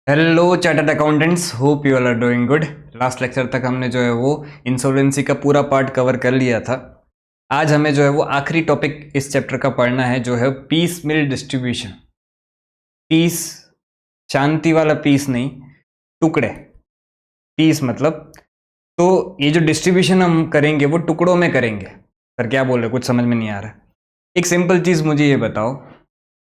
Hello chartered accountants, hope you all are doing good. Last lecture तक हमने जो है वो इंसॉल्वेंसी का पूरा पार्ट कवर कर लिया था। आज हमें जो है वो आखिरी टॉपिक इस चैप्टर का पढ़ना है, जो है पीस मिल डिस्ट्रीब्यूशन। पीस, शांति वाला पीस नहीं, टुकड़े। पीस मतलब, तो ये जो डिस्ट्रीब्यूशन हम करेंगे वो टुकड़ों में करेंगे। सर क्या बोल रहे, कुछ समझ में नहीं आ रहा। एक सिंपल चीज़ मुझे ये बताओ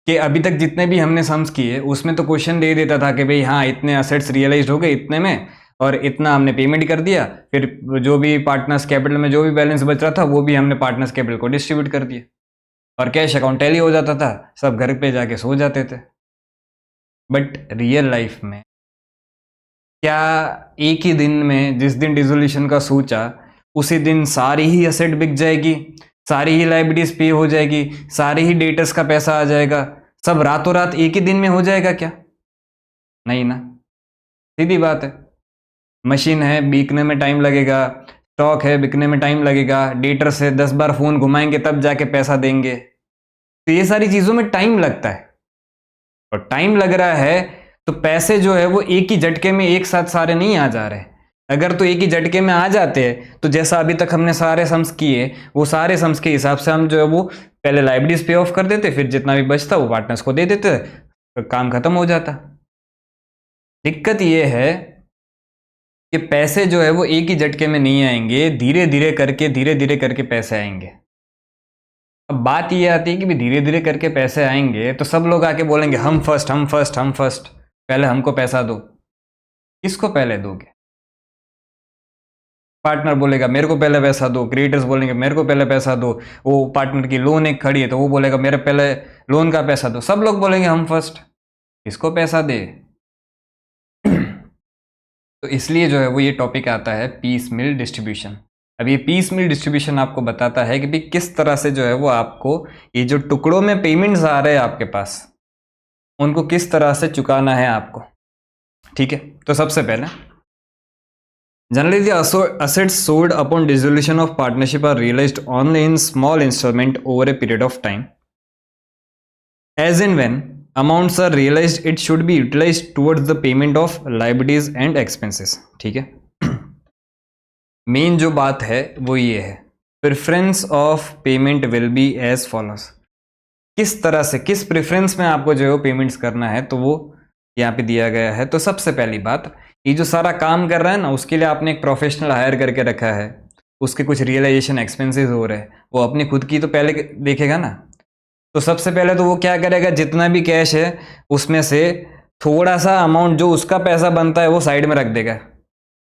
कि अभी तक जितने भी हमने सम्स किए उसमें तो क्वेश्चन दे देता था कि भाई हाँ इतने असेट्स रियलाइज हो गए इतने में, और इतना हमने पेमेंट कर दिया, फिर जो भी पार्टनर्स कैपिटल में जो भी बैलेंस बच रहा था वो भी हमने पार्टनर्स कैपिटल को डिस्ट्रीब्यूट कर दिया, और कैश अकाउंट टैली हो जाता था, सब घर पे जाके सो जाते थे। बट रियल लाइफ में क्या एक ही दिन में, जिस दिन डिसोल्यूशन का सोचा उसी दिन सारी ही असेट बिक जाएगी, सारी ही लाइबिलिटीज पे हो जाएगी, सारे ही डेटर्स का पैसा आ जाएगा, सब रातों रात एक ही दिन में हो जाएगा क्या? नहीं ना, सीधी बात है। मशीन है, बिकने में टाइम लगेगा, स्टॉक है, बिकने में टाइम लगेगा, डेटर से 10 बार फोन घुमाएंगे तब जाके पैसा देंगे। तो ये सारी चीजों में टाइम लगता है, और टाइम लग रहा है तो पैसे जो है वो एक ही झटके में एक साथ सारे नहीं आ जा रहे। अगर तो एक ही झटके में आ जाते हैं तो जैसा अभी तक हमने सारे सम्स किए, वो सारे सम्स के हिसाब से हम जो है वो पहले लाइबिलिटीज पे ऑफ कर देते, फिर जितना भी बचता वो पार्टनर्स को दे देते, तो काम खत्म हो जाता। दिक्कत ये है कि पैसे जो है वो एक ही झटके में नहीं आएंगे, धीरे धीरे करके पैसे आएंगे। अब बात ये आती है कि भी धीरे धीरे करके पैसे आएंगे तो सब लोग आके बोलेंगे हम फर्स्ट, हम फर्स्ट, हम फर्स्ट, पहले हमको पैसा दो। किसको पहले दोगे? पार्टनर बोलेगा मेरे को पहले पैसा दो, क्रिएटर्स बोलेंगे मेरे को पहले पैसा दो, वो पार्टनर की लोन एक खड़ी है तो वो बोलेगा मेरे पहले लोन का पैसा दो, सब लोग बोलेंगे हम फर्स्ट, किसको पैसा दे? तो इसलिए जो है वो ये टॉपिक आता है पीस मिल डिस्ट्रीब्यूशन। अब ये पीस मिल डिस्ट्रीब्यूशन आपको बताता है कि भाई किस तरह से जो है वो आपको ये जो टुकड़ों में पेमेंट्स आ रहे हैं आपके पास, उनको किस तरह से चुकाना है आपको। ठीक है, तो सबसे पहले generally the assets sold upon dissolution of partnership are realized only in small installment over a period of time. As in when amounts are realized, it should be utilized towards the payment of liabilities and expenses. ठीक है, main जो बात है वो ये है, preference of payment will be as follows. किस तरह से, किस प्रेफरेंस में आपको जो है पेमेंट्स करना है, तो वो यहाँ पे दिया गया है। तो सबसे पहली बात, ये जो सारा काम कर रहा है ना, उसके लिए आपने एक प्रोफेशनल हायर करके रखा है, उसके कुछ रियलाइजेशन एक्सपेंसेस हो रहे हैं, वो अपनी खुद की तो पहले देखेगा ना। तो सबसे पहले तो वो क्या करेगा, जितना भी कैश है उसमें से थोड़ा सा अमाउंट जो उसका पैसा बनता है वो साइड में रख देगा,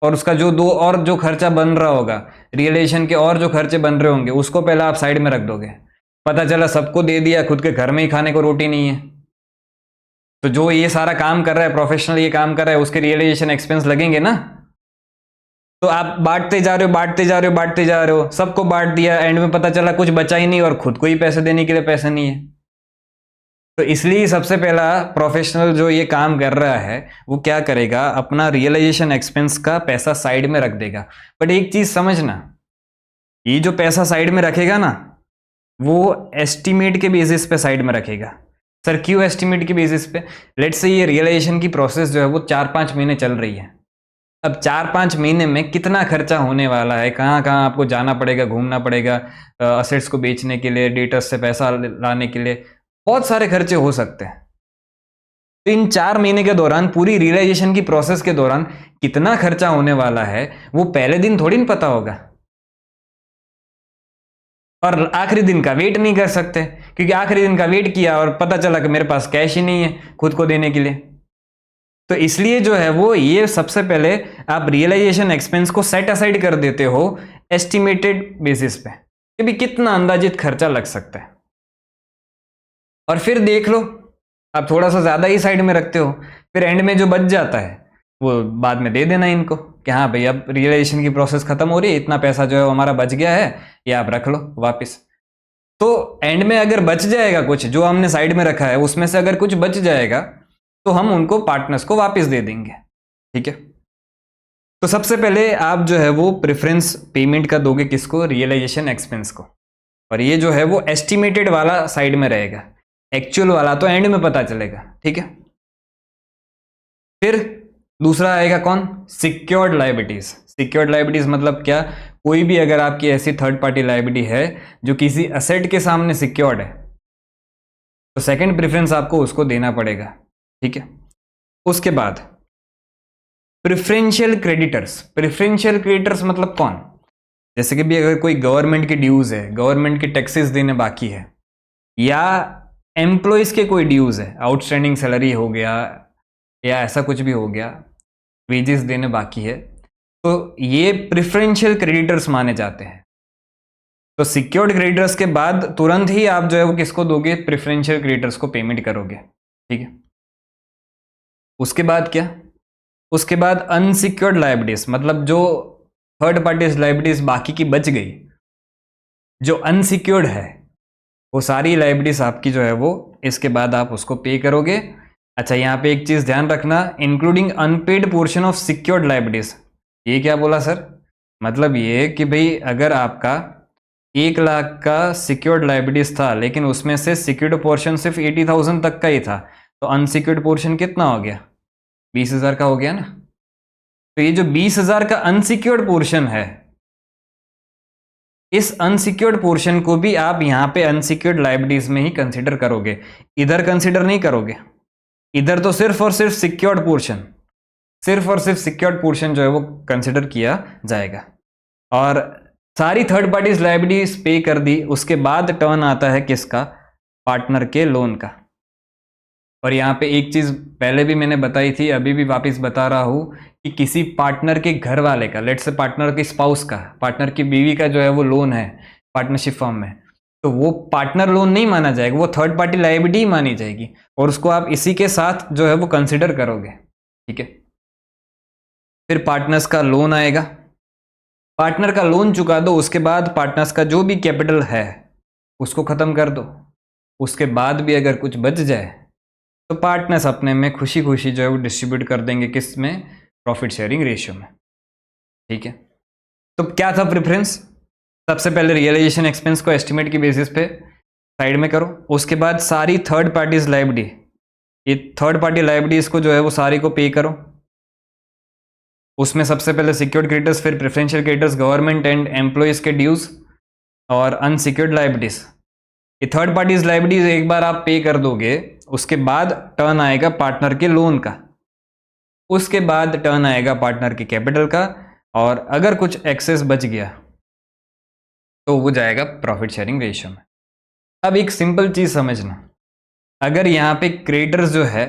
और उसका जो दो और जो खर्चा बन रहा होगा, रियलाइजेशन के और जो खर्चे बन रहे होंगे, उसको पहले आप साइड में रख दोगे। पता चला सबको दे दिया, खुद के घर में ही खाने को रोटी नहीं है, तो जो ये सारा काम कर रहा है, प्रोफेशनल ये काम कर रहा है, उसके रियलाइजेशन एक्सपेंस लगेंगे ना। तो आप बांटते जा रहे हो, बांटते जा रहे हो, बांटते जा रहे हो, सबको बांट दिया, एंड में पता चला कुछ बचा ही नहीं और खुद को ही पैसे देने के लिए पैसे नहीं है। तो इसलिए सबसे पहला प्रोफेशनल जो ये काम कर रहा है वो क्या करेगा, अपना रियलाइजेशन एक्सपेंस का पैसा साइड में रख देगा। बट एक चीज समझना, ये जो पैसा साइड में रखेगा ना, वो एस्टिमेट के बेसिस पे साइड में रखेगा। सर क्यों एस्टिमेट की बेसिस पे? लेट्स से ये रियलाइजेशन की प्रोसेस जो है वो 4-5 महीने चल रही है। अब 4-5 महीने में कितना खर्चा होने वाला है, कहाँ कहाँ आपको जाना पड़ेगा, घूमना पड़ेगा, असेट्स को बेचने के लिए, डेटर्स से पैसा लाने के लिए, बहुत सारे खर्चे हो सकते हैं। तो इन 4 महीने के दौरान, पूरी रियलाइजेशन की प्रोसेस के दौरान कितना खर्चा होने वाला है वो पहले दिन थोड़ी ना पता होगा, और आखिरी दिन का वेट नहीं कर सकते, क्योंकि आखिरी दिन का वेट किया और पता चला कि मेरे पास कैश ही नहीं है खुद को देने के लिए। तो इसलिए जो है वो ये सबसे पहले आप रियलाइजेशन एक्सपेंस को सेट असाइड कर देते हो एस्टिमेटेड बेसिस पे, कि भी कितना अंदाजित खर्चा लग सकता है, और फिर देख लो आप थोड़ा सा ज्यादा ही साइड में रखते हो, फिर एंड में जो बच जाता है वो बाद में दे देना इनको कि हाँ भाई अब रियलाइजेशन की प्रोसेस खत्म हो रही है, इतना पैसा जो है हमारा बच गया है, ये आप रख लो वापस। तो एंड में अगर बच जाएगा कुछ जो हमने साइड में रखा है, उसमें से अगर कुछ बच जाएगा तो हम उनको पार्टनर्स को वापस दे देंगे। ठीक है, तो सबसे पहले आप जो है वो प्रेफरेंस पेमेंट का दोगे किसको? रियलाइजेशन एक्सपेंस को, और ये जो है वो एस्टिमेटेड वाला साइड में रहेगा, एक्चुअल वाला तो एंड में पता चलेगा। ठीक है, फिर दूसरा आएगा कौन, सिक्योर्ड लायबिलिटीज। सिक्योर्ड लायबिलिटीज मतलब क्या, कोई भी अगर आपकी ऐसी थर्ड पार्टी लायबिलिटी है जो किसी असेट के सामने सिक्योर्ड है, तो सेकंड प्रेफरेंस आपको उसको देना पड़ेगा, ठीक है। उसके बाद प्रेफरेंशियल क्रेडिटर्स। प्रेफरेंशियल क्रेडिटर्स मतलब कौन, जैसे कि भी अगर कोई गवर्नमेंट की ड्यूज है, गवर्नमेंट के टैक्सेस देने बाकी है, या एम्प्लॉयज के कोई ड्यूज है, आउटस्टैंडिंग सैलरी हो गया या ऐसा कुछ भी हो गया, वेजेस देने बाकी है, तो ये प्रेफरेंशियल क्रेडिटर्स माने जाते हैं। तो सिक्योर्ड क्रेडिटर्स के बाद तुरंत ही आप जो है वो किसको दोगे, प्रेफरेंशियल क्रेडिटर्स को पेमेंट करोगे, ठीक है। उसके बाद क्या, उसके बाद अनसिक्योर्ड लायबिलिटीज, मतलब जो थर्ड पार्टीज लायबिलिटीज बाकी की बच गई, जो अनसिक्योर्ड है, वो सारी लायबिलिटीज आपकी जो है वो इसके बाद आप उसको पे करोगे। अच्छा, यहाँ पे एक चीज ध्यान रखना, including unpaid portion of secured liabilities. ये क्या बोला सर, मतलब ये कि भाई अगर आपका 1 लाख का सिक्योर्ड लायबिलिटीज था लेकिन उसमें से सिक्योर्ड पोर्शन सिर्फ 80,000 तक का ही था, तो अनसिक्योर्ड पोर्शन कितना हो गया, 20,000 का हो गया ना। तो ये जो 20,000 का अनसिक्योर्ड पोर्शन है, इस अनसिक्योर्ड पोर्शन को भी आप यहां पे अनसिक्योर्ड लायबिलिटीज में ही कंसिडर करोगे, इधर कंसिडर नहीं करोगे। इधर तो सिर्फ और सिर्फ सिक्योर्ड पोर्शन, सिर्फ और सिर्फ सिक्योर्ड पोर्शन जो है वो कंसिडर किया जाएगा। और सारी थर्ड पार्टीज लायबिलिटीज पे कर दी, उसके बाद टर्न आता है किसका, पार्टनर के लोन का। और यहाँ पे एक चीज पहले भी मैंने बताई थी, अभी भी वापस बता रहा हूं कि किसी पार्टनर के घर वाले का, लेट से पार्टनर के स्पाउस का, पार्टनर की बीवी का जो है वो लोन है पार्टनरशिप फॉर्म में, तो वो पार्टनर लोन नहीं माना जाएगा, वो थर्ड पार्टी लायबिलिटी ही मानी जाएगी, और उसको आप इसी के साथ जो है वो कंसिडर करोगे, ठीक है। फिर पार्टनर्स का लोन आएगा, पार्टनर का लोन चुका दो, उसके बाद पार्टनर्स का जो भी कैपिटल है उसको खत्म कर दो। उसके बाद भी अगर कुछ बच जाए तो पार्टनर्स अपने में खुशी खुशी जो है वो डिस्ट्रीब्यूट कर देंगे, किस में, प्रॉफिट शेयरिंग रेशियो में, ठीक है। तो क्या था प्रेफरेंस, सबसे पहले रियलाइजेशन एक्सपेंस को एस्टिमेट की बेसिस पे साइड में करो, उसके बाद सारी थर्ड पार्टीज लायबिलिटी, ये थर्ड पार्टी लायबिलिटीज को जो है वो सारी को पे करो। उसमें सबसे पहले सिक्योर्ड क्रेडिटर्स, फिर preferential creditors, government and employees के ड्यूज और अनसिक्योर्ड लायबिलिटीज। ये थर्ड पार्टीज लायबिलिटीज एक बार आप पे कर दोगे, उसके बाद टर्न आएगा पार्टनर के लोन का, उसके बाद टर्न आएगा पार्टनर के कैपिटल का, और अगर कुछ एक्सेस बच गया तो वो जाएगा प्रॉफिट शेयरिंग रेशियो में। अब एक सिंपल चीज समझना, अगर यहां पे क्रेडिटर्स जो है,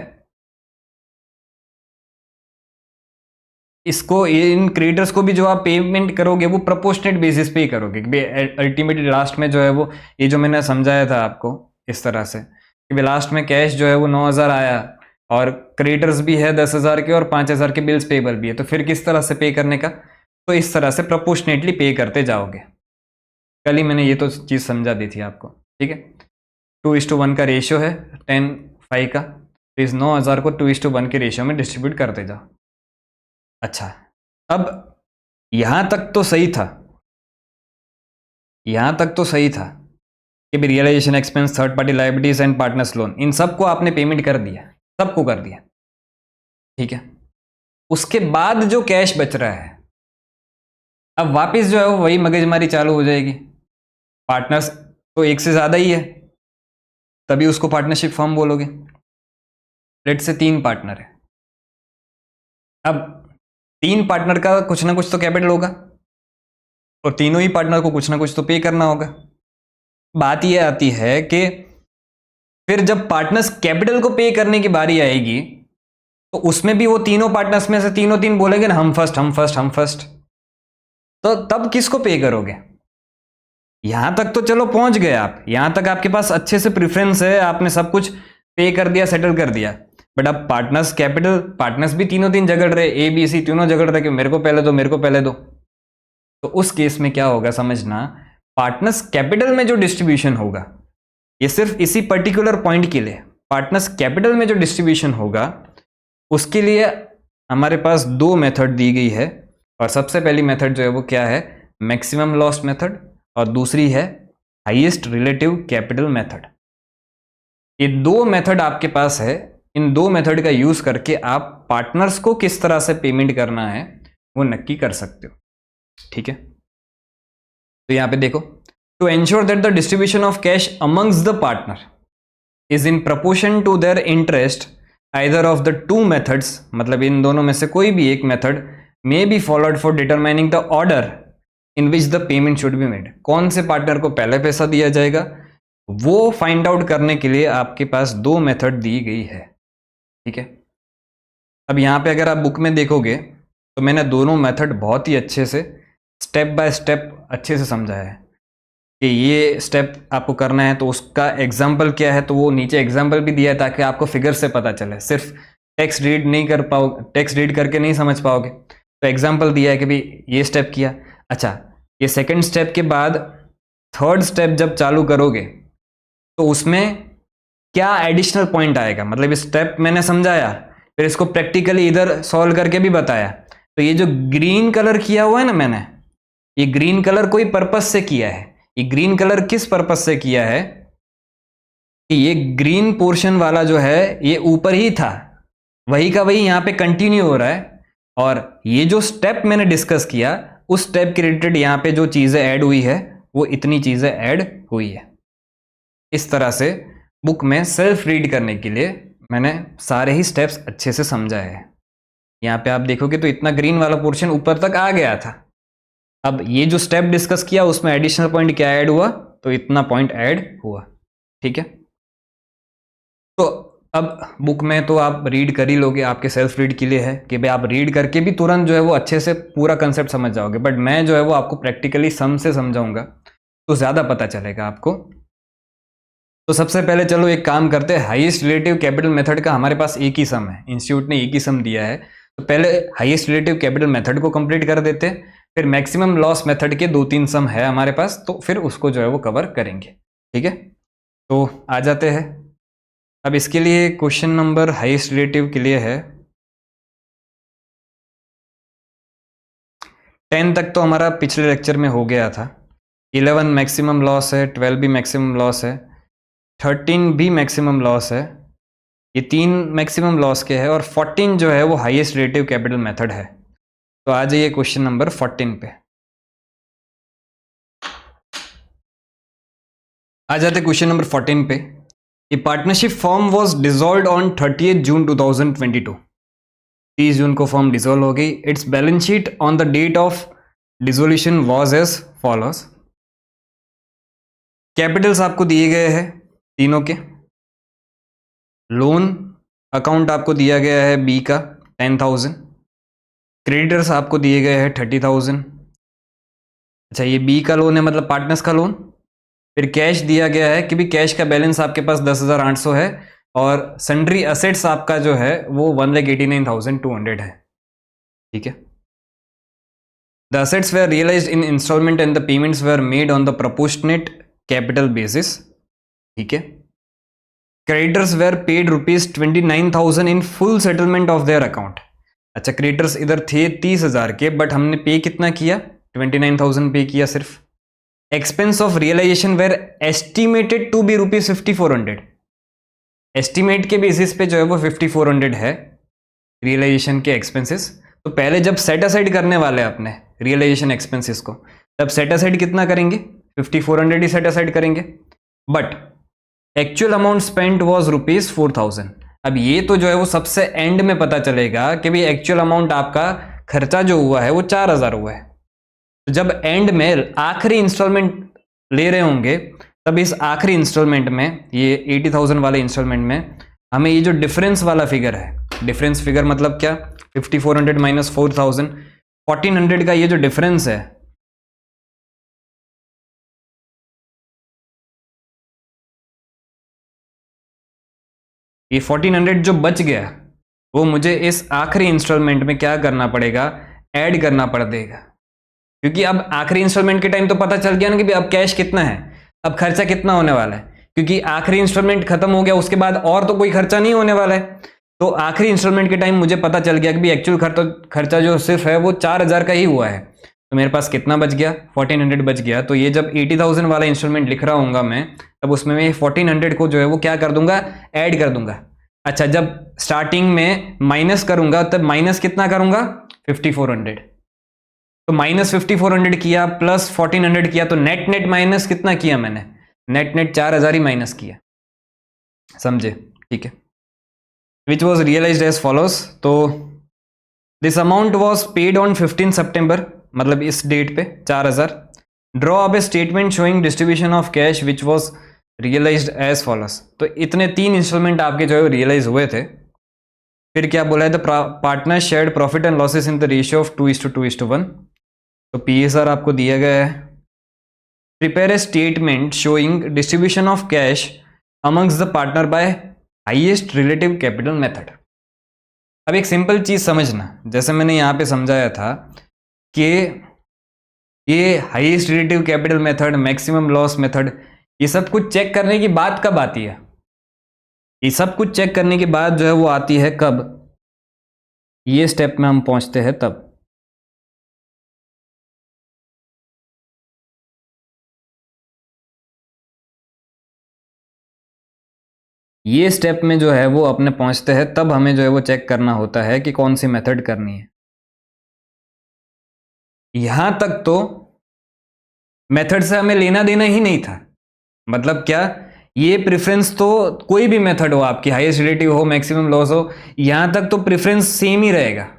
इसको, इन क्रेडिटर्स को भी जो आप पेमेंट करोगे वो प्रोपोर्शनेट बेसिस पे ही करोगे, अल्टीमेटली लास्ट में जो है वो, ये जो मैंने समझाया था आपको इस तरह से कि लास्ट में कैश जो है वो 9,000 आया और क्रेडिटर्स भी है 10,000 के और 5,000 के बिल्स पेबल भी है, तो फिर किस तरह से पे करने का, तो इस तरह से प्रोपोर्शनेटली पे करते जाओगे। कल ही मैंने ये तो चीज़ समझा दी थी आपको, ठीक है। 2:1 का रेशियो है 10:5 का, तो इस 9,000 को 2:1 के रेशियो में डिस्ट्रीब्यूट करते जाओ। अच्छा, अब यहां तक तो सही था, यहां तक तो सही था कि realisation expense, third party liabilities and partners loan, इन सबको आपने पेमेंट कर दिया, सबको कर दिया, ठीक है। उसके बाद जो कैश बच रहा है, अब वापस जो है वो वही मगजमारी चालू हो जाएगी। पार्टनर्स तो एक से ज्यादा ही है, तभी उसको पार्टनरशिप फॉर्म बोलोगे। लेट से 3 पार्टनर है, अब 3 पार्टनर का कुछ ना कुछ तो कैपिटल होगा, और तीनों ही पार्टनर को कुछ ना कुछ तो पे करना होगा। बात यह आती है कि फिर जब पार्टनर्स कैपिटल को पे करने की बारी आएगी, तो उसमें भी वो तीनों पार्टनर्स में से तीनों तीन बोलेंगे ना, हम फर्स्ट, हम फर्स्ट, हम फर्स्ट, तो तब किसको पे करोगे। यहां तक तो चलो पहुंच गए आप, यहां तक आपके पास अच्छे से प्रेफरेंस है, आपने सब कुछ पे कर दिया, सेटल कर दिया, बट अब पार्टनर्स कैपिटल, पार्टनर्स भी तीनों तीन झगड़ रहे, ए बी सी तीनों झगड़ रहे कि मेरे को पहले दो, मेरे को पहले दो। तो उस केस में क्या होगा समझना, पार्टनर्स कैपिटल में जो डिस्ट्रीब्यूशन होगा, ये सिर्फ इसी पर्टिकुलर पॉइंट के लिए, पार्टनर्स कैपिटल में जो डिस्ट्रीब्यूशन होगा उसके लिए हमारे पास 2 मेथड दी गई है। और सबसे पहली मेथड जो है वो क्या है, मैक्सिमम लॉस मेथड, और दूसरी है हाईएस्ट रिलेटिव कैपिटल मेथड। ये 2 मेथड आपके पास है, इन दो मेथड का यूज करके आप पार्टनर्स को किस तरह से पेमेंट करना है वो नक्की कर सकते हो। ठीक है, तो यहां पे देखो, to ensure that the distribution of cash amongst the partner is in proportion to their interest either of the two methods, मतलब इन दोनों में से कोई भी एक method may be followed for determining the order in which the payment should be made. कौन से पार्टनर को पहले पैसा दिया जाएगा वो फाइंड आउट करने के लिए आपके पास दो मेथड दी गई है। ठीक है, अब यहां पे अगर आप बुक में देखोगे तो मैंने दोनों मेथड बहुत ही अच्छे से स्टेप बाय स्टेप अच्छे से समझाया है कि ये स्टेप आपको करना है, तो उसका एग्जाम्पल क्या है, तो वो नीचे एग्जाम्पल भी दिया है ताकि आपको फिगर से पता चले, सिर्फ टेक्स्ट रीड नहीं कर पाओगे, टेक्स्ट रीड करके नहीं समझ पाओगे, तो एग्जाम्पल दिया है कि भाई ये स्टेप किया। अच्छा, ये सेकंड स्टेप के बाद थर्ड स्टेप जब चालू करोगे तो उसमें क्या एडिशनल पॉइंट आएगा, मतलब ये स्टेप मैंने समझाया, फिर इसको प्रैक्टिकली इधर सॉल्व करके भी बताया। तो ये जो ग्रीन कलर किया हुआ है ना मैंने, ये ग्रीन कलर कोई पर्पस से किया है। ये ग्रीन कलर किस पर्पस से किया है कि ये ग्रीन पोर्शन वाला जो है ये ऊपर ही था, वही का वही यहां पे कंटिन्यू हो रहा है, और ये जो स्टेप मैंने डिस्कस किया उस स्टेप के रिलेटेड यहां पे जो चीजें ऐड हुई है वो इतनी चीजें ऐड हुई है। इस तरह से बुक में सेल्फ रीड करने के लिए मैंने सारे ही स्टेप्स अच्छे से समझाए हैं। यहाँ पे आप देखोगे तो इतना ग्रीन वाला पोर्शन ऊपर तक आ गया था। अब ये जो स्टेप डिस्कस किया उसमें एडिशनल पॉइंट क्या ऐड हुआ, तो इतना पॉइंट ऐड हुआ। ठीक है, तो अब बुक में तो आप रीड कर ही लोगे, आपके सेल्फ रीड के लिए है कि भाई आप रीड करके भी तुरंत जो है वो अच्छे से पूरा कंसेप्ट समझ जाओगे, बट मैं जो है वो आपको प्रैक्टिकली सम से समझाऊंगा तो ज़्यादा पता चलेगा आपको। तो सबसे पहले चलो एक काम करते हैं, हाईएस्ट रिलेटिव कैपिटल मेथड का हमारे पास एक ही सम है, इंस्टीट्यूट ने एक ही सम दिया है, तो पहले हाईएस्ट रिलेटिव कैपिटल मेथड को कंप्लीट कर देते हैं, फिर मैक्सिमम लॉस मेथड के 2-3 सम है हमारे पास, तो फिर उसको जो है वो कवर करेंगे। ठीक है, तो आ जाते हैं। अब इसके लिए क्वेश्चन नंबर हाईएस्ट रिलेटिव के लिए है 10 तक तो हमारा पिछले लेक्चर में हो गया था। 11 मैक्सिमम लॉस है, 12 भी मैक्सिमम लॉस है, 13 भी मैक्सिमम लॉस है, ये 3 मैक्सिमम लॉस के है, और 14 जो है वो हाईएस्ट रिलेटिव कैपिटल मेथड है। तो आ जाइए क्वेश्चन नंबर 14 पे। आ जाते क्वेश्चन नंबर 14 पे। A partnership firm was dissolved on 30 June 2022। 30 जून को फॉर्म डिसॉल्व हो गई। Its balance sheet on the date of dissolution was as follows. Capitals आपको दिए गए हैं तीनों के। लोन अकाउंट आपको दिया गया है बी का 10,000। क्रेडिटर्स आपको दिए गए हैं 30,000। अच्छा, ये बी का लोन है मतलब पार्टनर्स का लोन। फिर कैश दिया गया है कि भी कैश का बैलेंस आपके पास 10,800 है, और सन्ड्री असेट्स आपका जो है वो 1,89,200 है। ठीक है, the assets were realised in instalment and the payments were made on the proportionate capital basis. ठीक है, creditors were paid ₹29,000 in full settlement of their account. अच्छा, क्रेडिटर्स इधर थे 30,000 के, बट हमने पे कितना किया, 29,000 पे किया सिर्फ। Expense of realisation were estimated to be ₹5,400। Estimate के बेसिस पे जो है वो 5,400 है रियलाइजेशन के एक्सपेंसेस। तो पहले जब सेट असाइड करने वाले अपने रियलाइजेशन एक्सपेंसेस को, तब सेट असाइड कितना करेंगे, 5,400 ही सेट असाइड करेंगे, but actual amount spent was ₹4,000। अब ये तो जो है वो सबसे एंड में पता चलेगा कि भाई एक्चुअल अमाउंट आपका खर्चा जो हुआ है वो 4,000 हुआ है। तो जब एंड में आखिरी इंस्टॉलमेंट ले रहे होंगे तब इस आखिरी इंस्टॉलमेंट में, ये 80,000 वाले इंस्टॉलमेंट में, हमें ये जो डिफरेंस वाला फिगर है, डिफरेंस फिगर मतलब क्या, 5,400 माइनस 4,000, 1,400 का ये जो डिफरेंस है, ये 1,400 जो बच गया वो मुझे इस आखिरी इंस्टॉलमेंट में क्या करना पड़ेगा, ऐड करना पड़ेगा। क्योंकि अब आखिरी इंस्टॉलमेंट के टाइम तो पता चल गया ना कि अब कैश कितना है, अब खर्चा कितना होने वाला है, क्योंकि आखिरी इंस्टॉलमेंट खत्म हो गया, उसके बाद और तो कोई खर्चा नहीं होने वाला है। तो आखिरी इंस्टॉलमेंट के टाइम मुझे पता चल गया कि एक्चुअल खर्चा जो सिर्फ है वो 4,000 का ही हुआ है। तो मेरे पास कितना बच गया, 1,400 बच गया। तो ये जब 80,000 वाला इंस्टॉलमेंट लिख रहा हूँ मैं, तब उसमें मैं 1,400 को जो है वो क्या कर दूंगा, ऐड कर दूंगा। अच्छा, जब स्टार्टिंग में माइनस करूंगा तब माइनस कितना करूंगा 5400, तो माइनस 5400 किया प्लस 1400 किया, तो नेट नेट माइनस कितना किया मैंने, नेट नेट 4000 ही माइनस किया, समझे, ठीक है। Which was realised as follows, तो this amount was paid on 15 September, मतलब इस डेट पे 4000। Draw up a statement showing distribution of cash which was realised as follows. तो इतने 3 इंस्टॉलमेंट आपके जो है रियलाइज हुए थे। फिर क्या बोला है, the partner shared profit and losses in the ratio of 2:2:1। तो पीएसआर आपको दिया गया है। Prepare a statement showing distribution of cash amongst the partner by highest relative capital method. अब एक सिंपल चीज समझना, जैसे मैंने यहां पे समझाया था कि ये highest relative capital method, maximum loss method, ये सब कुछ चेक करने की बात कब आती है, ये सब कुछ चेक करने के बाद जो है वो आती है कब, ये स्टेप में हम पहुंचते हैं तब। ये स्टेप में जो है वो अपने पहुंचते हैं तब हमें जो है वो चेक करना होता है कि कौन सी मेथड करनी है। यहां तक तो मेथड से हमें लेना देना ही नहीं था, मतलब क्या, ये प्रेफरेंस तो कोई भी मेथड हो आपकी, हाईएस्ट रिलेटिव हो, मैक्सिमम लॉस हो, यहां तक तो प्रेफरेंस सेम ही रहेगा।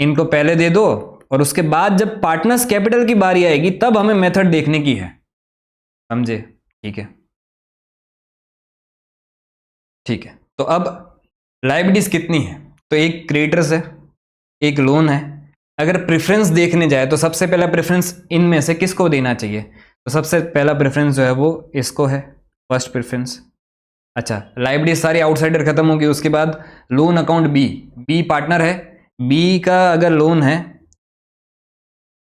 इनको पहले दे दो और उसके बाद जब पार्टनर्स कैपिटल की बारी आएगी तब हमें मेथड देखने की है, समझे, ठीक है, ठीक है। तो अब लायबिलिटीज कितनी है, तो एक क्रेडिटर्स है, एक लोन है। अगर प्रेफरेंस देखने जाए तो सबसे पहला प्रेफरेंस इनमें से किसको देना चाहिए, तो सबसे पहला प्रेफरेंस जो है वो इसको है, फर्स्ट प्रेफरेंस। अच्छा, लायबिलिटीज सारी आउटसाइडर खत्म होगी, उसके बाद loan account B, B partner है, बी का अगर लोन है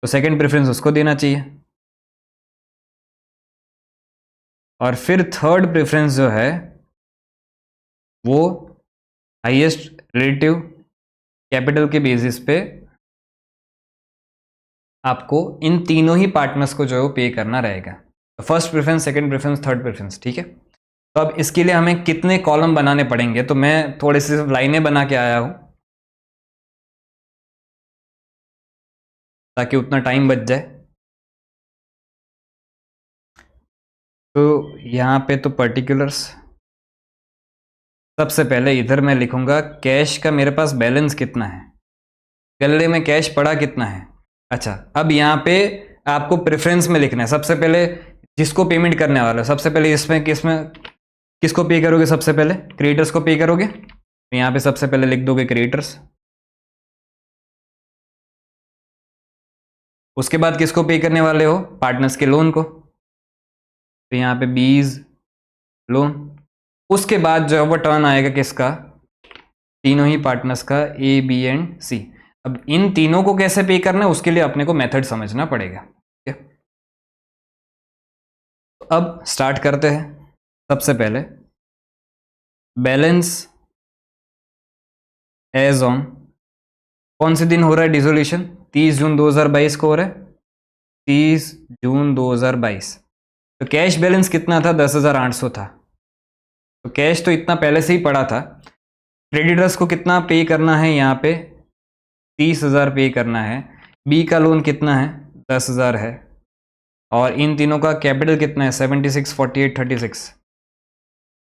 तो सेकंड प्रेफरेंस उसको देना चाहिए। और फिर थर्ड प्रेफरेंस जो है वो हाईएस्ट रिलेटिव कैपिटल के बेसिस पे आपको इन तीनों ही पार्टनर्स को जो है वो पे करना रहेगा। तो first preference, second preference, third preference, ठीक है। तो अब इसके लिए हमें कितने कॉलम बनाने पड़ेंगे, तो मैं थोड़ी सी लाइनें बना के आया हूं ताकि उतना टाइम बच जाए। तो यहाँ पे तो पर्टिकुलर्स, सबसे पहले इधर मैं लिखूंगा कैश का मेरे पास बैलेंस कितना है, गले में कैश पड़ा कितना है। अच्छा, अब यहाँ पे आपको प्रेफरेंस में लिखना है, सबसे पहले जिसको पेमेंट करने वाला है, सबसे पहले इसमें किसको पे करोगे, सबसे पहले क्रिएटर्स को पे करोगे, तो यहाँ पे सबसे पहले लिख दोगे क्रिएटर्स। उसके बाद किसको पे करने वाले हो, पार्टनर्स के लोन को, तो यहाँ पे बीज लोन। उसके बाद जो है वो टर्न आएगा किसका, तीनों ही पार्टनर्स का, ए बी एंड सी। अब इन तीनों को कैसे पे करना है उसके लिए अपने को मेथड समझना पड़ेगा, ठीक है। तो अब स्टार्ट करते हैं। सबसे पहले बैलेंस एज ऑन, कौन से दिन हो रहा है डिसोल्यूशन, 30 जून 2022 को हो रहा है, 30 जून 2022। तो कैश बैलेंस कितना था, 10,800 था। तो कैश तो इतना पहले से ही पड़ा था। क्रेडिटर्स को कितना पे करना है, यहाँ पे 30,000 पे करना है। बी का लोन कितना है, 10,000 है। और इन तीनों का कैपिटल कितना है, 76, 48, 36,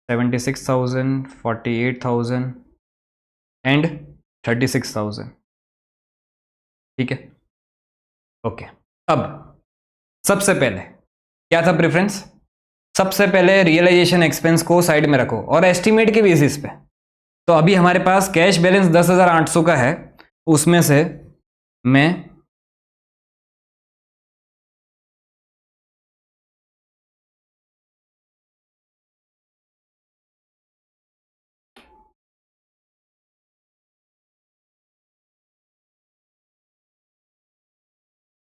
76,000, 48,000 एंड 36,000, ठीक है, ओके। अब सबसे पहले क्या था प्रेफरेंस, सबसे पहले रियलाइजेशन एक्सपेंस को साइड में रखो और एस्टिमेट के बेसिस पे। तो अभी हमारे पास कैश बैलेंस 10,800 का है, उसमें से मैं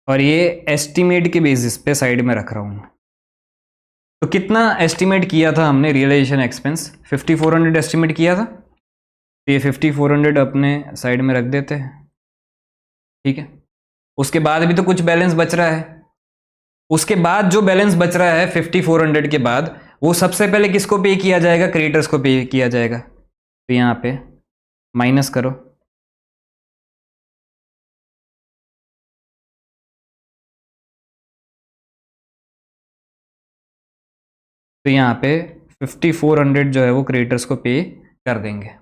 और ये एस्टिमेट के बेसिस पे साइड में रख रहा हूं। तो कितना एस्टिमेट किया था हमने रियलाइजेशन एक्सपेंस, 5400 एस्टिमेट किया था, तो ये 5400 अपने साइड में रख देते हैं, ठीक है। उसके बाद भी तो कुछ बैलेंस बच रहा है, उसके बाद जो बैलेंस बच रहा है 5400 के बाद, वो सबसे पहले किसको पे किया जाएगा, क्रेडिटर्स को पे किया जाएगा। तो यहाँ पे माइनस करो, तो यहाँ पे 5400 जो है वो क्रिएटर्स को पे कर देंगे।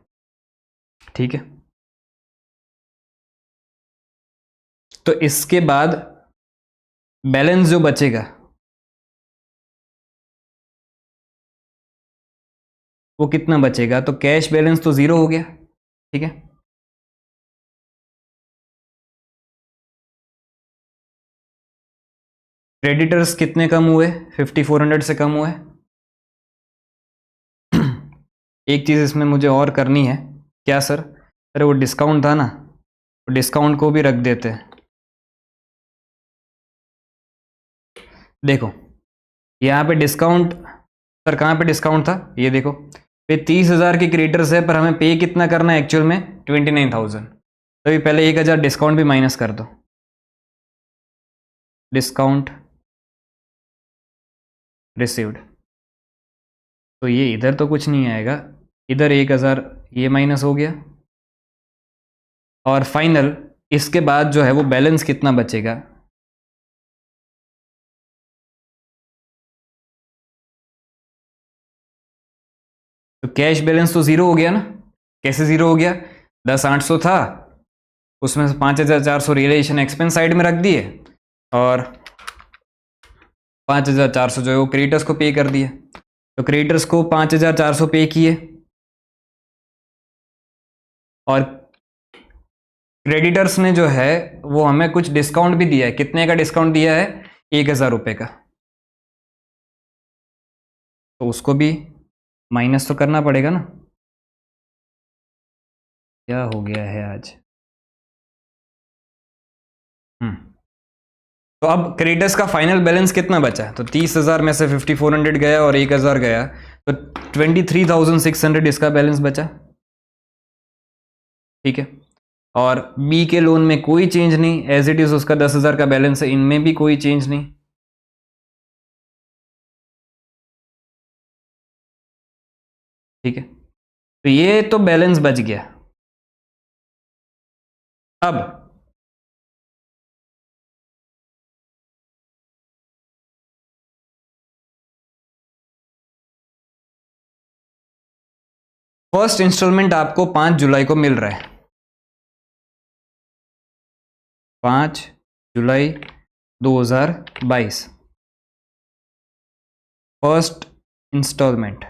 ठीक है, तो इसके बाद बैलेंस जो बचेगा वो कितना बचेगा, तो कैश बैलेंस तो जीरो हो गया। ठीक है, क्रेडिटर्स कितने कम हुए, 5400 से कम हुए। एक चीज इसमें मुझे और करनी है, क्या सर, अरे वो डिस्काउंट था ना, तो डिस्काउंट को भी रख देते हैं। देखो यहाँ पे डिस्काउंट, सर कहाँ पे डिस्काउंट था, ये देखो पे 30,000 के क्रिएटर्स है, पर हमें पे कितना करना है एक्चुअल में 29,000। तो ये पहले 1,000 डिस्काउंट भी माइनस कर दो, डिस्काउंट रिसीव्ड, तो ये इधर तो कुछ नहीं आएगा, इधर 1,000 ये माइनस हो गया, और फाइनल इसके बाद जो है वो बैलेंस कितना बचेगा, तो कैश बैलेंस तो जीरो हो गया ना। कैसे जीरो हो गया, 10,800 था, उसमें से 5,400 रियलाइजेशन एक्सपेंस साइड में रख दिए, और 5,400 जो है वो क्रिएटर्स को पे कर दिए। तो क्रिएटर्स को 5,400 पे किए, और क्रेडिटर्स ने जो है वो हमें कुछ डिस्काउंट भी दिया है। कितने का डिस्काउंट दिया है, 1,000 रुपये का, तो उसको भी माइनस तो करना पड़ेगा ना। क्या हो गया है आज, तो अब क्रेडिटर्स का फाइनल बैलेंस कितना बचा, तो 30,000 में से 5400 गया और 1,000 गया, तो 23,600 इसका बैलेंस बचा। ठीक है, और बी के लोन में कोई चेंज नहीं, एज इट इज उसका 10,000 का बैलेंस है, इनमें भी कोई चेंज नहीं। ठीक है, तो ये तो बैलेंस बच गया। अब फर्स्ट इंस्टॉलमेंट आपको 5 जुलाई को मिल रहा है, 5 जुलाई 2022, फर्स्ट इंस्टॉलमेंट।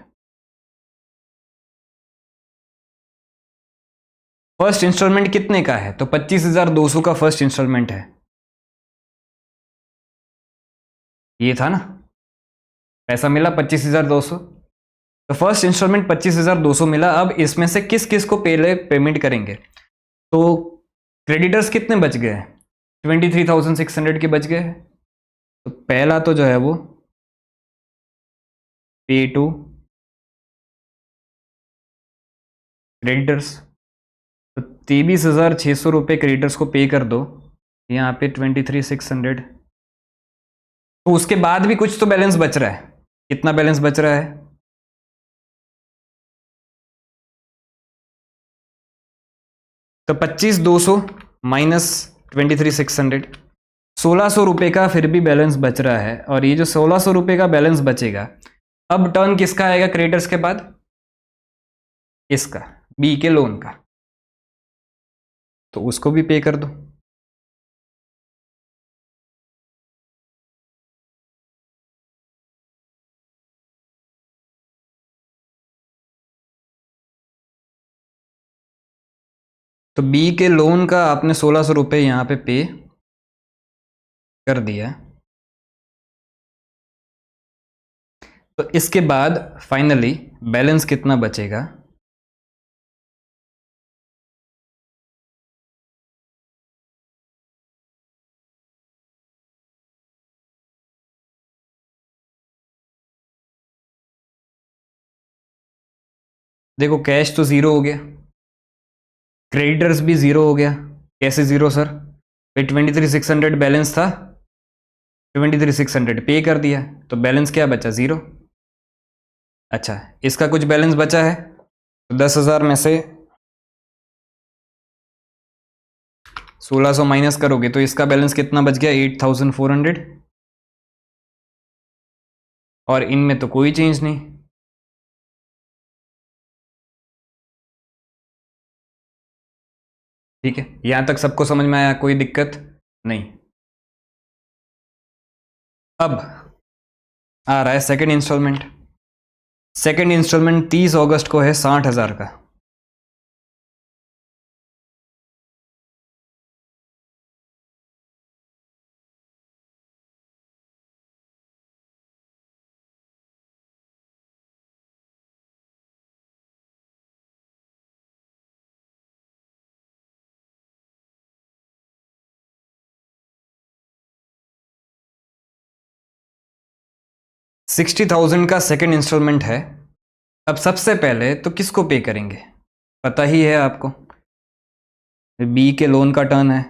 फर्स्ट इंस्टॉलमेंट कितने का है, तो 25,200 का फर्स्ट इंस्टॉलमेंट है, ये था ना, पैसा मिला 25,200, तो फर्स्ट इंस्टॉलमेंट 25,200 मिला। अब इसमें से किस किस को पहले पेमेंट करेंगे, तो क्रेडिटर्स कितने बच गए, 23,600 के बच गए। तो पहला तो जो है वो पे टू क्रेडिटर्स, तो 23,600 रुपये क्रेडिटर्स को पे कर दो, यहाँ पे 23,600। तो उसके बाद भी कुछ तो बैलेंस बच रहा है, कितना बैलेंस बच रहा है, तो 25,200 माइनस 23,600, 1,600 रुपये का फिर भी बैलेंस बच रहा है। और ये जो 1,600 रुपये का बैलेंस बचेगा, अब टर्न किसका आएगा क्रेडिटर्स के बाद, इसका, बी के लोन का, तो उसको भी पे कर दो। तो बी के लोन का आपने 1,600 रुपये यहाँ पे कर दिया। तो इसके बाद फाइनली बैलेंस कितना बचेगा, देखो कैश तो जीरो हो गया, क्रेडिटर्स भी जीरो हो गया। कैसे जीरो सर, पे 23,600 बैलेंस था, 23,600 पे कर दिया, तो बैलेंस क्या बचा, जीरो। अच्छा, इसका कुछ बैलेंस बचा है, तो 10,000 में से 1600 माइनस करोगे तो इसका बैलेंस कितना बच गया, 8,400। और इनमें तो कोई चेंज नहीं। ठीक है, यहां तक सबको समझ में आया, कोई दिक्कत नहीं। अब आ रहा है सेकंड इंस्टॉलमेंट। सेकंड इंस्टॉलमेंट 30 अगस्त को है 60,000 का। $60,000 का सेकंड इंस्टॉलमेंट है। अब सबसे पहले तो किसको पे करेंगे, पता ही है आपको, बी के लोन का टर्न है।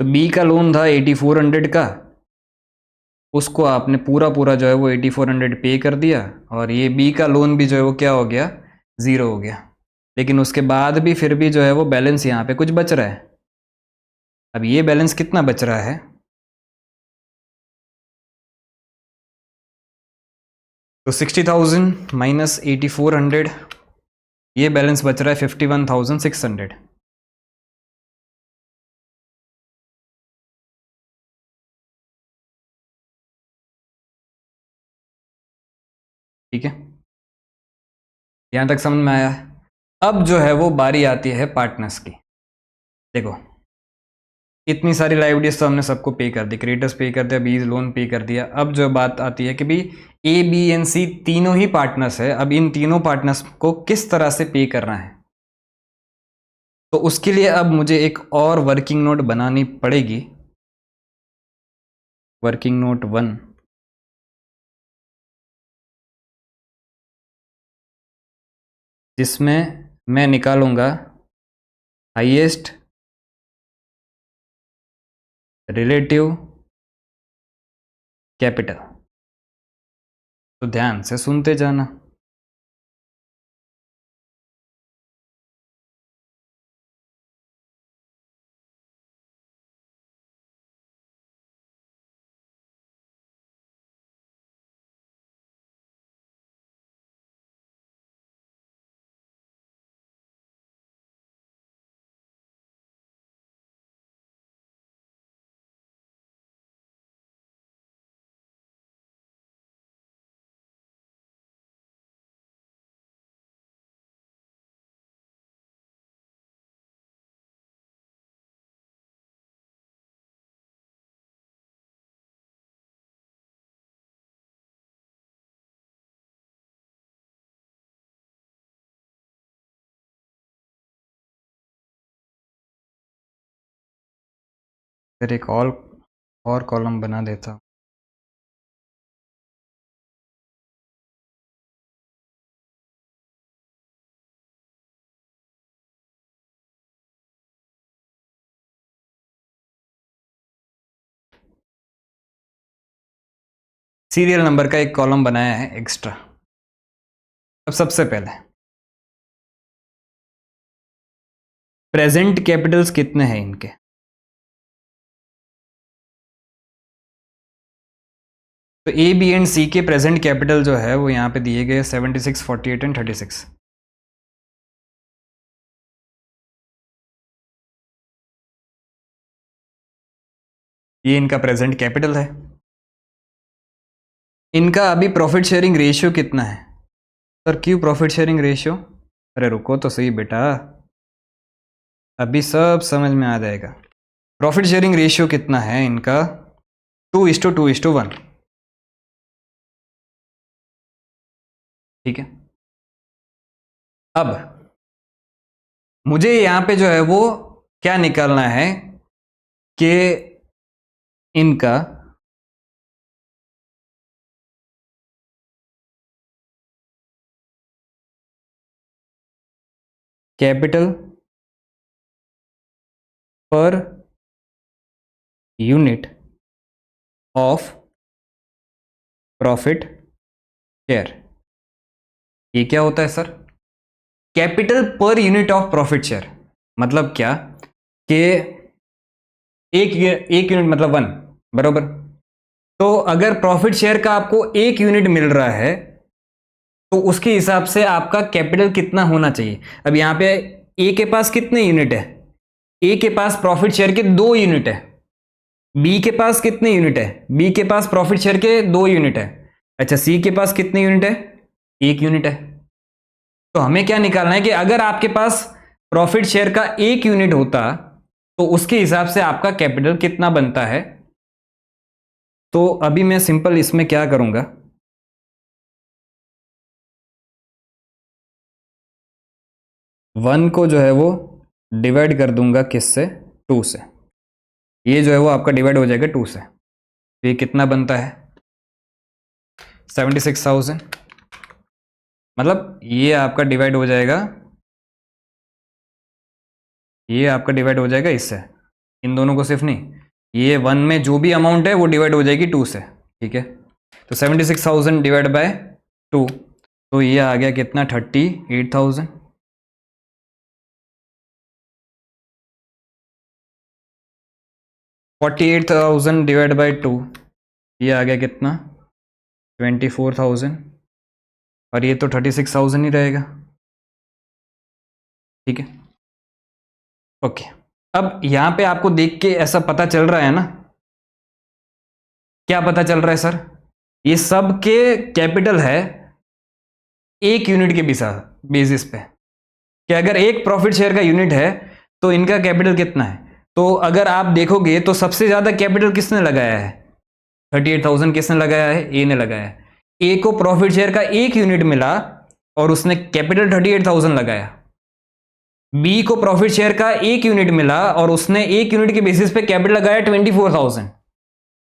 तो बी का लोन था 8400 का, उसको आपने पूरा पूरा जो है वो 8400 पे कर दिया, और ये बी का लोन भी जो है वो क्या हो गया, ज़ीरो हो गया। लेकिन उसके बाद भी फिर भी जो है वो बैलेंस यहाँ पे कुछ बच रहा है। अब ये बैलेंस कितना बच रहा है, तो 60,000 माइनस 8400, ये बैलेंस बच रहा है 51,600। ठीक है, यहाँ तक समझ में आया। अब जो है वो बारी आती है पार्टनर्स की। देखो, इतनी सारी लाइबिलिटीज तो हमने सबको पे कर दी, क्रेडिटर्स पे कर दिया, बीज लोन पे कर दिया। अब जो बात आती है कि भाई ए बी एन सी तीनों ही पार्टनर्स है, अब इन तीनों पार्टनर्स को किस तरह से पे करना है। तो उसके लिए अब मुझे एक और वर्किंग नोट बनानी पड़ेगी, वर्किंग नोट 1। जिसमें मैं निकालूंगा हाईएस्ट रिलेटिव कैपिटल। तो ध्यान से सुनते जाना। फिर एक और कॉलम बना देता हूँ। सीरियल नंबर का एक कॉलम बनाया है एक्स्ट्रा। अब सबसे पहले प्रेजेंट कैपिटल्स कितने हैं इनके, तो ए बी एंड सी के प्रेजेंट कैपिटल जो है वो यहाँ पे दिए गए 76, 48 एंड 36। ये इनका प्रेजेंट कैपिटल है। इनका अभी प्रॉफिट शेयरिंग रेशियो कितना है, सर क्यों प्रॉफिट शेयरिंग रेशियो, अरे रुको तो सही बेटा, अभी सब समझ में आ जाएगा। प्रॉफिट शेयरिंग रेशियो कितना है इनका, 2:2:1। ठीक है, अब मुझे यहां पे जो है वो क्या निकालना है कि इनका capital per unit of profit share. ये क्या होता है sir? Capital per unit of profit share. मतलब क्या कि एक यूनिट मतलब 1, बरोबर। तो अगर प्रॉफिट शेयर का आपको 1 यूनिट मिल रहा है तो उसके हिसाब से आपका कैपिटल कितना होना चाहिए। अब यहां पे ए के पास कितने यूनिट है? ए के पास प्रॉफिट शेयर के 2 यूनिट है। बी के पास कितने यूनिट है? बी के पास प्रॉफिट शेयर के 2 यूनिट है। अच्छा, सी के पास कितने यूनिट है? 1 यूनिट है। तो हमें क्या निकालना है कि अगर आपके पास प्रॉफिट शेयर का 1 यूनिट होता तो उसके हिसाब से आपका कैपिटल कितना बनता है। तो अभी मैं सिंपल इसमें क्या करूंगा, 1 को जो है वो डिवाइड कर दूंगा किससे? 2 से। ये जो है वो आपका डिवाइड हो जाएगा 2 से। तो ये कितना बनता है? 76,000। मतलब ये आपका डिवाइड हो जाएगा, ये आपका डिवाइड हो जाएगा इससे, इन दोनों को सिर्फ नहीं, ये 1 में जो भी अमाउंट है वो डिवाइड हो जाएगी 2 से। ठीक है, तो 76,000 डिवाइड बाय 2, तो ये आ गया कितना? 38,000। 48,000 डिवाइड बाय 2, ये आ गया कितना? 24,000। और ये तो 36,000 ही रहेगा। ठीक है, ओके। अब यहां पे आपको देख के ऐसा पता चल रहा है ना, क्या पता चल रहा है सर? ये सब के कैपिटल है 1 यूनिट के बेसिस पे, कि अगर एक प्रॉफिट शेयर का यूनिट है तो इनका कैपिटल कितना है। तो अगर आप देखोगे तो सबसे ज्यादा कैपिटल किसने लगाया है? 38,000 किसने लगाया है? ए ने लगाया है। ए को प्रॉफिट शेयर का 1 यूनिट मिला और उसने कैपिटल 38,000 लगाया। बी को प्रॉफिट शेयर का 1 यूनिट मिला और उसने 1 यूनिट के बेसिस पे कैपिटल लगाया 24,000।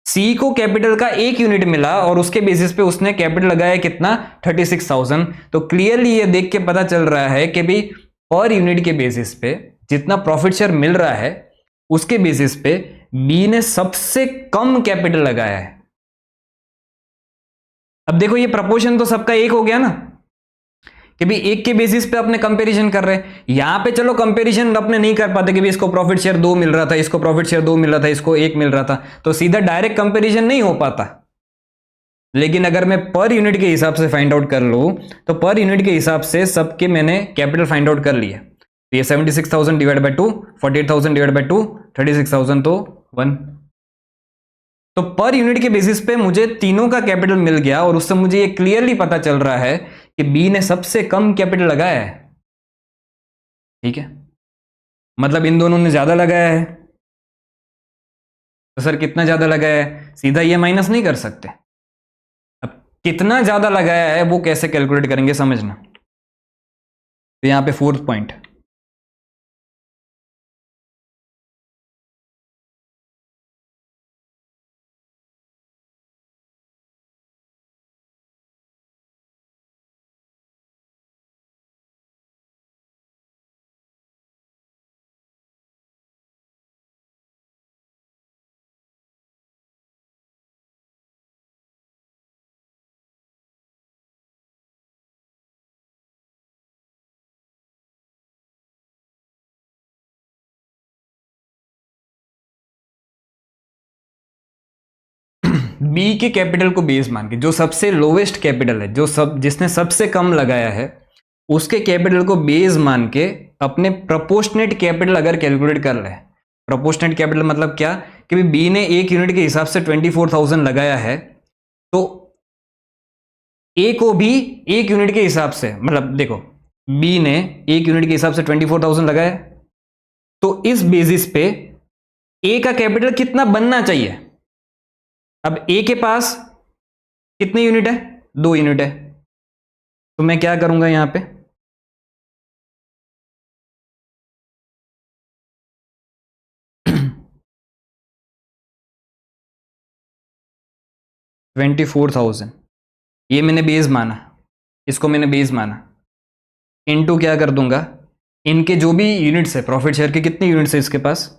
सी को कैपिटल का 1 यूनिट मिला और उसके बेसिस पे उसने कैपिटल लगाया कितना? 36,000। तो क्लियरली ये देख के पता चल रहा है कि भाई पर यूनिट के बेसिस पे जितना प्रॉफिट शेयर मिल रहा है उसके बेसिस पे बी ने सबसे कम कैपिटल लगाया है। अब देखो ये प्रपोर्शन तो सबका एक हो गया ना, कि भाई एक के बेसिस पे अपने कंपैरिजन कर रहे हैं। यहां पे चलो कंपैरिजन अपने नहीं कर पाते कि भाई इसको प्रॉफिट शेयर 2 मिल रहा था, इसको प्रॉफिट शेयर 2 मिल रहा था, इसको 1 मिल रहा था, तो सीधा डायरेक्ट कंपैरिजन नहीं हो पाता। लेकिन अगर मैं पर यूनिट के हिसाब से फाइंड आउट कर लूं तो पर यूनिट के हिसाब से सबके मैंने कैपिटल फाइंड आउट कर लिया। तो ये 76,000 डिवाइड बाय 2, 48,000 डिवाइड बाय 2, 36,000, तो 1। तो पर यूनिट के बेसिस पे मुझे तीनों का कैपिटल मिल गया और उससे मुझे ये क्लियरली पता चल रहा है कि बी ने सबसे कम कैपिटल लगाया है। ठीक है, मतलब इन दोनों ने ज्यादा लगाया है। तो सर कितना ज्यादा लगाया है? सीधा ये माइनस नहीं कर सकते। अब कितना ज्यादा लगाया है वो कैसे कैलकुलेट करेंगे समझना। तो यहां पे 4th पॉइंट, बी के कैपिटल को बेस मान के जो सबसे लोवेस्ट कैपिटल है, जिसने सबसे कम लगाया है, उसके कैपिटल को बेस मान के अपने प्रोपोर्शनेट कैपिटल अगर कैलकुलेट कर ले। प्रोपोर्शनेट कैपिटल मतलब क्या कि बी ने 1 यूनिट के हिसाब से 24,000 लगाया है, तो ए को भी 1 यूनिट के हिसाब से, मतलब देखो बी ने 1 यूनिट के हिसाब से 24,000 लगाया, तो इस बेसिस पे ए का कैपिटल कितना बनना चाहिए। अब ए के पास कितने यूनिट है? 2 यूनिट है। तो मैं क्या करूंगा यहां पे, $24,000 ये मैंने बेस माना, इसको मैंने बेस माना, इनटू क्या कर दूंगा, इनके जो भी यूनिट्स है प्रॉफिट शेयर के, कितने यूनिट्स है इसके पास,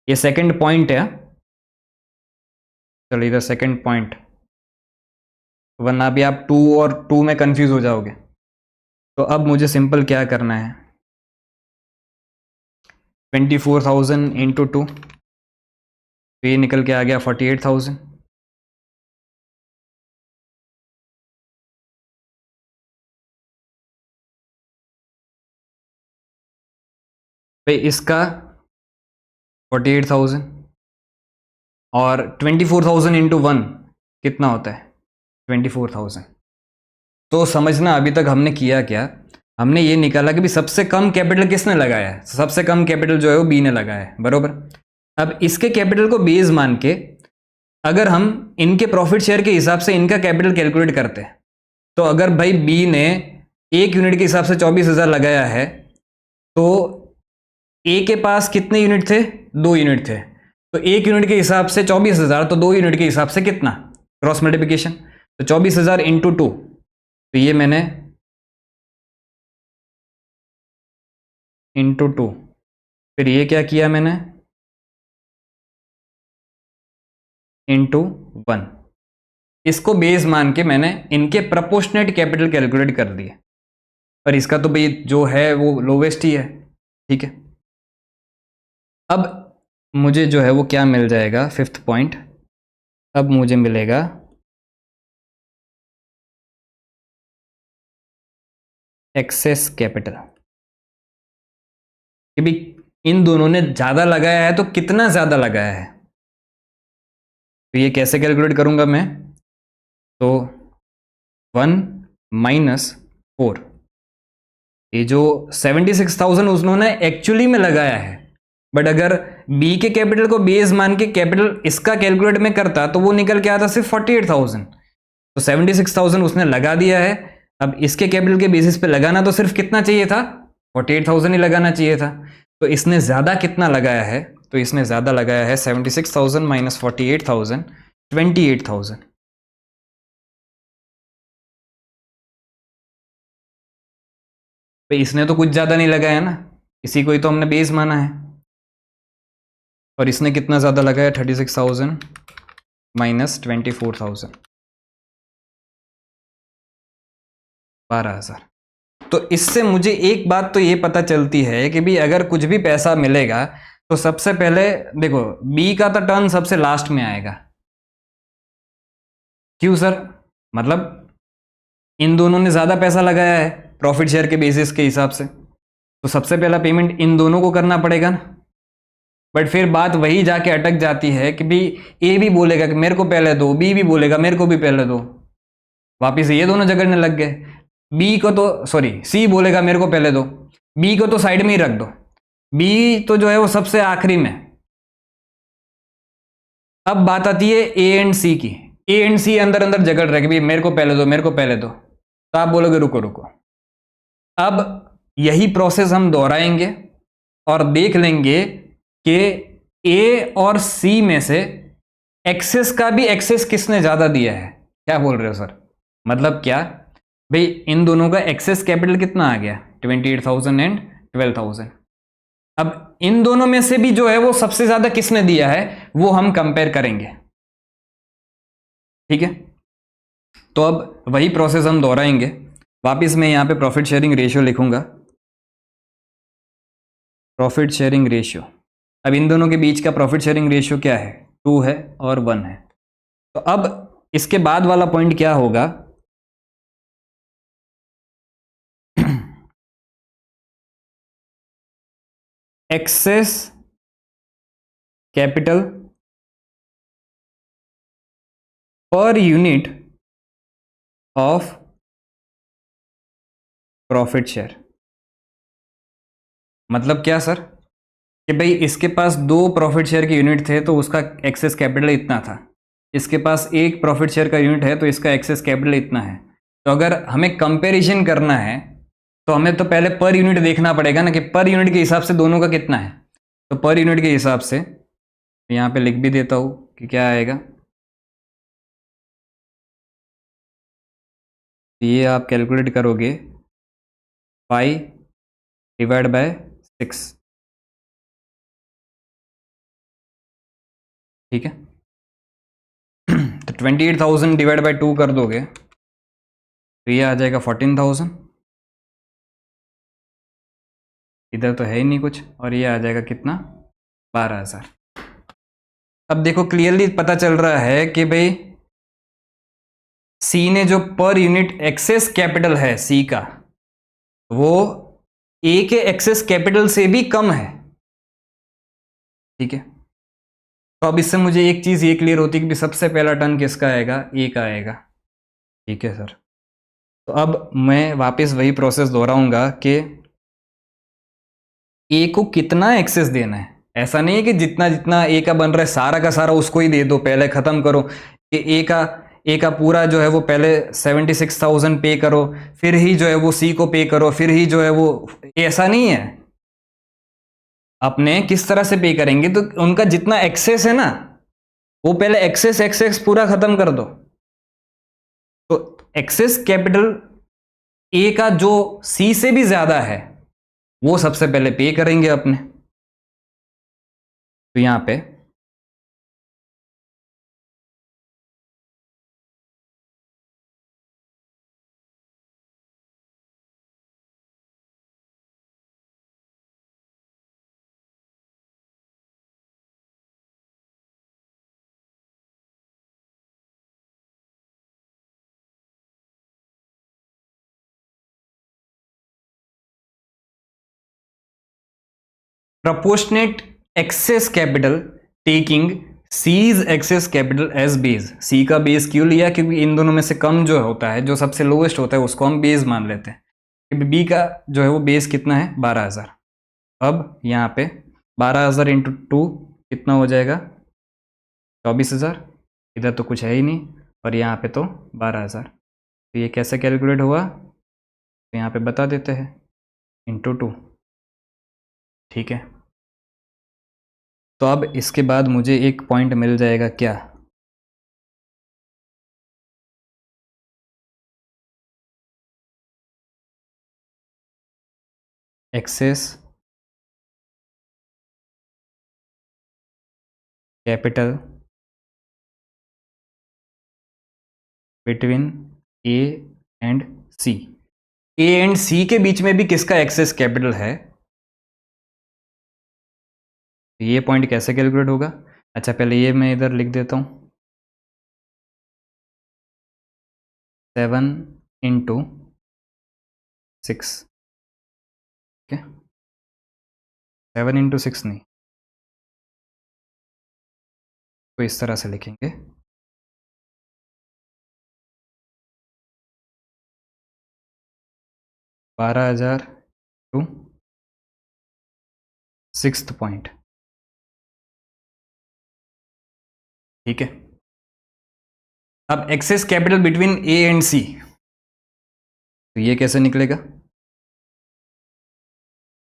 ये सेकंड पॉइंट है। चलिए इधर सेकंड पॉइंट, वरना अभी आप 2 और 2 में कंफ्यूज हो जाओगे। तो अब मुझे सिंपल क्या करना है, 24,000 इंटू 2, तो ये निकल के आ गया 48,000। भाई इसका 48,000 और 24,000 इंटू 1 कितना होता है 24,000। तो समझना अभी तक हमने किया क्या, हमने ये निकाला कि भी सबसे कम कैपिटल किसने लगाया है, सबसे कम कैपिटल जो है वो बी ने लगाया है, बरोबर। अब इसके कैपिटल को बेस मान के अगर हम इनके प्रॉफिट शेयर के हिसाब से इनका कैपिटल कैलकुलेट करते हैं, तो अगर भाई बी ने 1 यूनिट के हिसाब से 24,000 लगाया है, तो ए के पास कितने यूनिट थे, 2 यूनिट थे। तो 1 यूनिट के हिसाब से 24,000, तो 2 यूनिट के हिसाब से कितना, क्रॉस मल्टीप्लिकेशन, तो 24,000 इंटू 2, तो ये मैंने इंटू 2, फिर ये क्या किया मैंने इंटू 1, इसको बेस मान के मैंने इनके प्रपोर्शनेट कैपिटल कैलकुलेट कर दिए, पर इसका तो भाई जो है वो लोवेस्ट ही है, ठीक है। अब मुझे जो है वो क्या मिल जाएगा, फिफ्थ पॉइंट, अब मुझे मिलेगा एक्सेस कैपिटल, कि भी इन दोनों ने ज़्यादा लगाया है तो कितना ज़्यादा लगाया है। तो ये कैसे कैलकुलेट करूंगा मैं, तो 1 माइनस 4, ये जो 76,000 उन्होंने एक्चुअली में लगाया है, बट अगर बी के कैपिटल को बेस मान के कैपिटल इसका कैलकुलेट में करता तो वो निकल के आता सिर्फ 48,000। तो 76,000 उसने लगा दिया है, अब इसके कैपिटल के बेसिस पे लगाना तो सिर्फ कितना चाहिए था, 48,000 ही लगाना चाहिए था। तो इसने ज़्यादा कितना लगाया है, तो इसने ज़्यादा लगाया है 76,000 माइनस 48,000, 28,000। भाई इसने तो कुछ ज़्यादा नहीं लगाया ना, इसी को ही तो हमने बेस माना है, और इसने कितना ज़्यादा लगाया 36,000 माइनस 24,000, 12,000। तो इससे मुझे एक बात तो ये पता चलती है कि भी अगर कुछ भी पैसा मिलेगा तो सबसे पहले देखो बी का तो टर्न सबसे लास्ट में आएगा। क्यों सर, मतलब इन दोनों ने ज़्यादा पैसा लगाया है प्रॉफिट शेयर के बेसिस के हिसाब से, तो सबसे पहला पेमेंट इन दोनों को करना पड़ेगा ना। बट फिर बात वही जाके अटक जाती है कि भी ए भी बोलेगा कि मेरे को पहले दो, बी भी बोलेगा मेरे को भी पहले दो, वापिस ये दोनों झगड़ने लग गए। बी को तो सॉरी सी बोलेगा मेरे को पहले दो, बी को तो साइड में ही रख दो, बी तो जो है वो सबसे आखिरी में। अब बात आती है ए एंड सी की, ए एंड सी अंदर अंदर झगड़ रहे कि भाई मेरे को पहले दो, मेरे को पहले दो, तो आप बोलोगे रुको रुको, अब यही प्रोसेस हम दोहराएंगे और देख लेंगे कि ए और सी में से एक्सेस का भी एक्सेस किसने ज्यादा दिया है। क्या बोल रहे हो सर, मतलब क्या, भाई इन दोनों का एक्सेस कैपिटल कितना आ गया 28,000 एंड 12,000। अब इन दोनों में से भी जो है वो सबसे ज्यादा किसने दिया है वो हम कंपेयर करेंगे, ठीक है। तो अब वही प्रोसेस हम दोहराएंगे, वापिस मैं यहां पे प्रॉफिट शेयरिंग रेशियो लिखूंगा, प्रॉफिट शेयरिंग रेशियो। अब इन दोनों के बीच का प्रॉफिट शेयरिंग रेशियो क्या है, 2 है और 1 है। तो अब इसके बाद वाला पॉइंट क्या होगा, excess capital per unit of profit share. मतलब क्या सर, कि भाई इसके पास 2 प्रॉफिट शेयर के यूनिट थे तो उसका एक्सेस कैपिटल इतना था, इसके पास 1 प्रॉफिट शेयर का यूनिट है तो इसका एक्सेस कैपिटल इतना है। तो अगर हमें कंपैरिजन करना है तो हमें तो पहले पर यूनिट देखना पड़ेगा ना, कि पर यूनिट के हिसाब से दोनों का कितना है। तो पर यूनिट के हिसाब से यहाँ पे लिख भी देता हूँ कि क्या आएगा, ये आप कैलकुलेट करोगे 5/6, ठीक है। तो 28,000 डिवाइड बाई 2 कर दोगे तो ये आ जाएगा 14,000। इधर तो है ही नहीं कुछ, और ये आ जाएगा कितना, 12,000। अब देखो क्लियरली पता चल रहा है कि भाई सी ने जो पर यूनिट एक्सेस कैपिटल है सी का, वो ए के एक्सेस कैपिटल से भी कम है। ठीक है, तो अब इससे मुझे एक चीज ये क्लियर होती है कि सबसे पहला टर्न किसका आएगा, ए का आएगा। ठीक है सर, तो अब मैं वापस वही प्रोसेस दोहराऊंगा कि ए को कितना एक्सेस देना है। ऐसा नहीं है कि जितना जितना ए का बन रहा है सारा का सारा उसको ही दे दो, पहले खत्म करो कि ए का पूरा जो है वो पहले 76,000 पे करो, फिर ही जो है वो सी को पे करो, फिर ही जो है वो, ऐसा नहीं है। अपने किस तरह से पे करेंगे, तो उनका जितना एक्सेस है ना, वो पहले एक्सेस एक्सेस पूरा खत्म कर दो। तो एक्सेस कैपिटल ए का जो सी से भी ज्यादा है वो सबसे पहले पे करेंगे अपने। तो यहां पे proportionate excess capital taking C's excess capital as base। C का बेस क्यों लिया, क्योंकि इन दोनों में से कम जो होता है, जो सबसे लोवेस्ट होता है, उसको हम बेस मान लेते हैं। बी का जो है वो बेस कितना है, 12,000। अब यहाँ पे 12,000 इंटू 2 कितना हो जाएगा, 24,000। इधर तो कुछ है ही नहीं, और यहाँ पे तो 12,000। तो ये कैसे कैलकुलेट हुआ, तो यहाँ पे बता देते हैं, इंटू 2। ठीक है, तो अब इसके बाद मुझे एक पॉइंट मिल जाएगा क्या, excess capital between A and C. A and C के बीच में भी किसका एक्सेस कैपिटल है, ये पॉइंट कैसे कैलकुलेट होगा। अच्छा पहले ये मैं इधर लिख देता हूँ, 7 इंटू 6। ठीक है, 7 इंटू 6 नहीं, तो इस तरह से लिखेंगे, 12,000 टू 6th पॉइंट। ठीक है, अब excess capital between A and C, तो ये कैसे निकलेगा,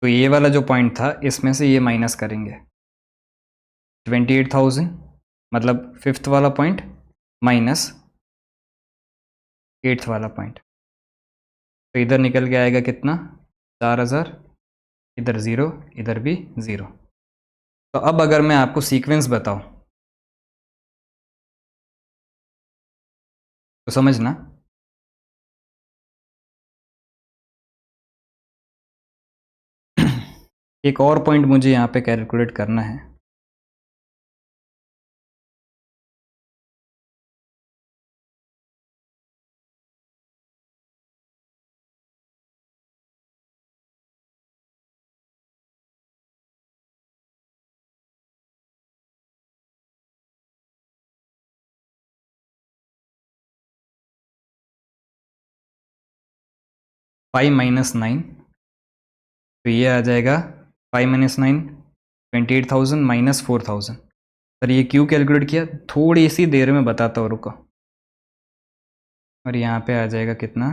तो ये वाला जो पॉइंट था इसमें से ये माइनस करेंगे, 28,000 मतलब 5th वाला पॉइंट माइनस 8th वाला पॉइंट, तो इधर निकल के आएगा कितना, 4,000। इधर 0, इधर भी 0। तो अब अगर मैं आपको सीक्वेंस बताऊं तो समझना, एक और पॉइंट मुझे यहाँ पे कैलकुलेट करना है। फाइव माइनस 9, तो ये आ जाएगा 5 - 9 28,000 माइनस 4,000। सर ये क्यों कैलकुलेट किया, थोड़ी सी देर में बताता हूँ, रुको। और यहाँ पे आ जाएगा कितना,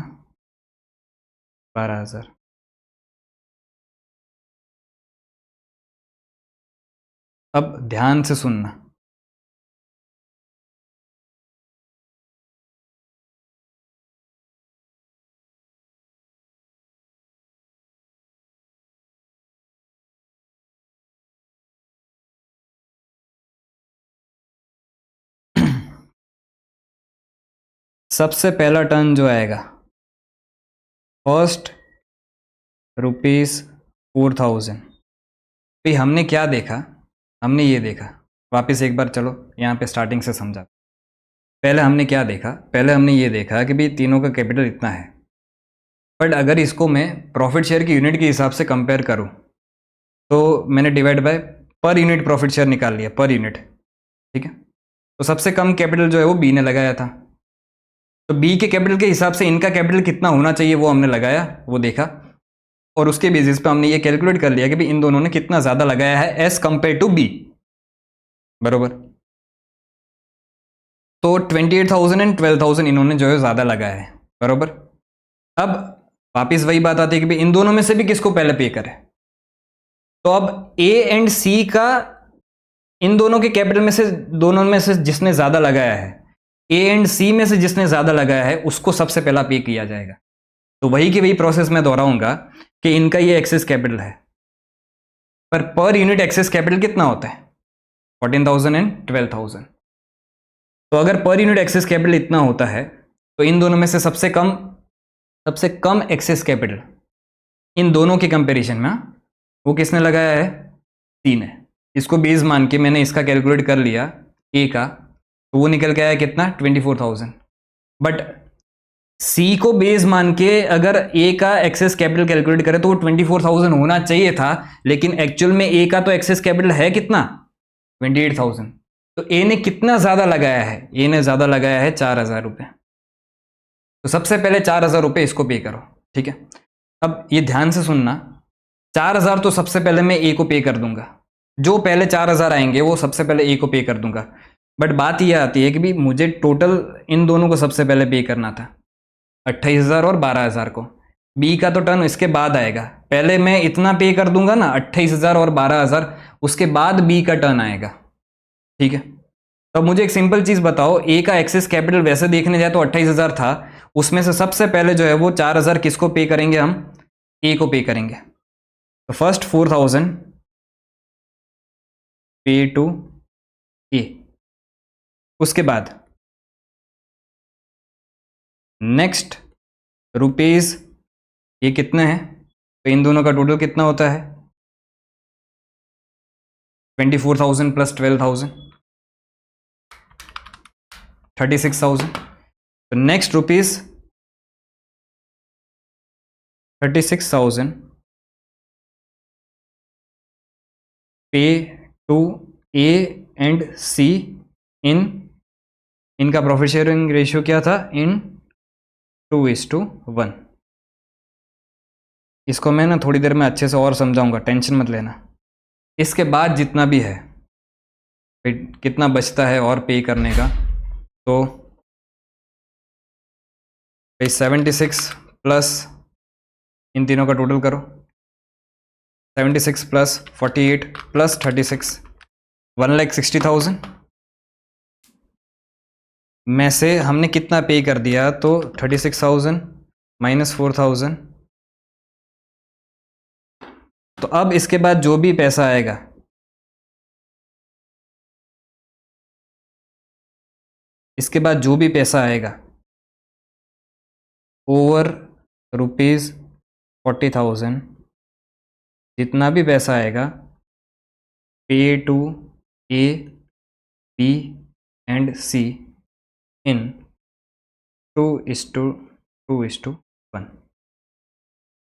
12,000। अब ध्यान से सुनना, सबसे पहला टर्न जो आएगा फर्स्ट ₹4,000। भाई हमने क्या देखा, हमने ये देखा, वापस एक बार चलो यहाँ पे स्टार्टिंग से समझा। पहले हमने क्या देखा, पहले हमने ये देखा कि भाई तीनों का कैपिटल इतना है, बट अगर इसको मैं प्रॉफिट शेयर की यूनिट के हिसाब से कंपेयर करूँ तो मैंने divide by per unit profit share निकाल लिया, पर यूनिट। ठीक है, तो सबसे कम कैपिटल जो है वो बी ने लगाया था, तो बी के कैपिटल के हिसाब से इनका कैपिटल कितना होना चाहिए वो हमने लगाया, वो देखा, और उसके बेसिस पे हमने ये कैलकुलेट कर लिया कि भाई इन दोनों ने कितना ज़्यादा लगाया है एज कंपेयर टू बी, बरोबर। तो 28,000 एंड 12,000 इन्होंने जो है ज़्यादा लगाया है, बरोबर। अब वापिस वही बात आती है कि भाई इन दोनों में से भी किसको पहले पे करे, तो अब ए एंड सी का इन दोनों के कैपिटल में से, दोनों में से जिसने ज़्यादा लगाया है, ए एंड सी में से जिसने ज़्यादा लगाया है उसको सबसे पहला पे किया जाएगा। तो वही की वही प्रोसेस मैं दोहराऊंगा कि इनका ये एक्सेस कैपिटल है, पर यूनिट एक्सेस कैपिटल कितना होता है 14,000 एंड 12,000। तो अगर पर यूनिट एक्सेस कैपिटल इतना होता है तो इन दोनों में से सबसे कम एक्सेस कैपिटल इन दोनों के कंपैरिजन में वो किसने लगाया है, सी ने। इसको बेस मान के मैंने इसका कैलकुलेट कर लिया ए का, तो वो निकल के आया कितना 24,000। बट सी को बेस मान के अगर ए का एक्सेस कैपिटल कैलकुलेट करें तो वो 24,000 होना चाहिए था, लेकिन एक्चुअल में ए का तो एक्सेस कैपिटल है कितना 28,000। तो ए ने कितना ज़्यादा लगाया है, ए ने ज़्यादा लगाया है 4,000 रुपये। तो सबसे पहले 4,000 रुपये इसको पे करो, ठीक है। अब ये ध्यान से सुनना, 4,000 तो सबसे पहले मैं ए को पे कर दूंगा, जो पहले 4,000 आएंगे वो सबसे पहले ए को पे कर दूंगा। बट बात ये आती है कि भी मुझे टोटल इन दोनों को सबसे पहले पे करना था, 28,000 और 12,000 को। बी का तो टर्न इसके बाद आएगा, पहले मैं इतना पे कर दूंगा ना 28,000 और 12,000, उसके बाद बी का टर्न आएगा, ठीक है। तो मुझे एक सिंपल चीज़ बताओ, ए का एक्सेस कैपिटल वैसे देखने जाए तो 28,000 था, उसमें से सबसे पहले जो है वो 4,000 किसको पे करेंगे, हम ए को पे करेंगे। तो फर्स्ट 4,000 पे टू ए, उसके बाद नेक्स्ट रुपीज, ये कितने हैं, तो इन दोनों का टोटल कितना होता है 24,000 प्लस 12,000 36,000। तो नेक्स्ट रुपीज 36,000 पे टू ए एंड सी इन, इनका प्रॉफिट शेयरिंग रेशियो क्या था, इन 2:1। इसको मैं ना थोड़ी देर में अच्छे से और समझाऊंगा, टेंशन मत लेना। इसके बाद जितना भी है, कितना बचता है और पे करने का, तो 76 प्लस इन तीनों का टोटल करो, 76 प्लस 48 प्लस 36, 1,60,000 में से हमने कितना पे कर दिया, तो 36,000 माइनस 4,000। तो अब इसके बाद जो भी पैसा आएगा, इसके बाद जो भी पैसा आएगा ओवर ₹40,000, जितना भी पैसा आएगा पे टू ए बी एंड सी इन 2:1।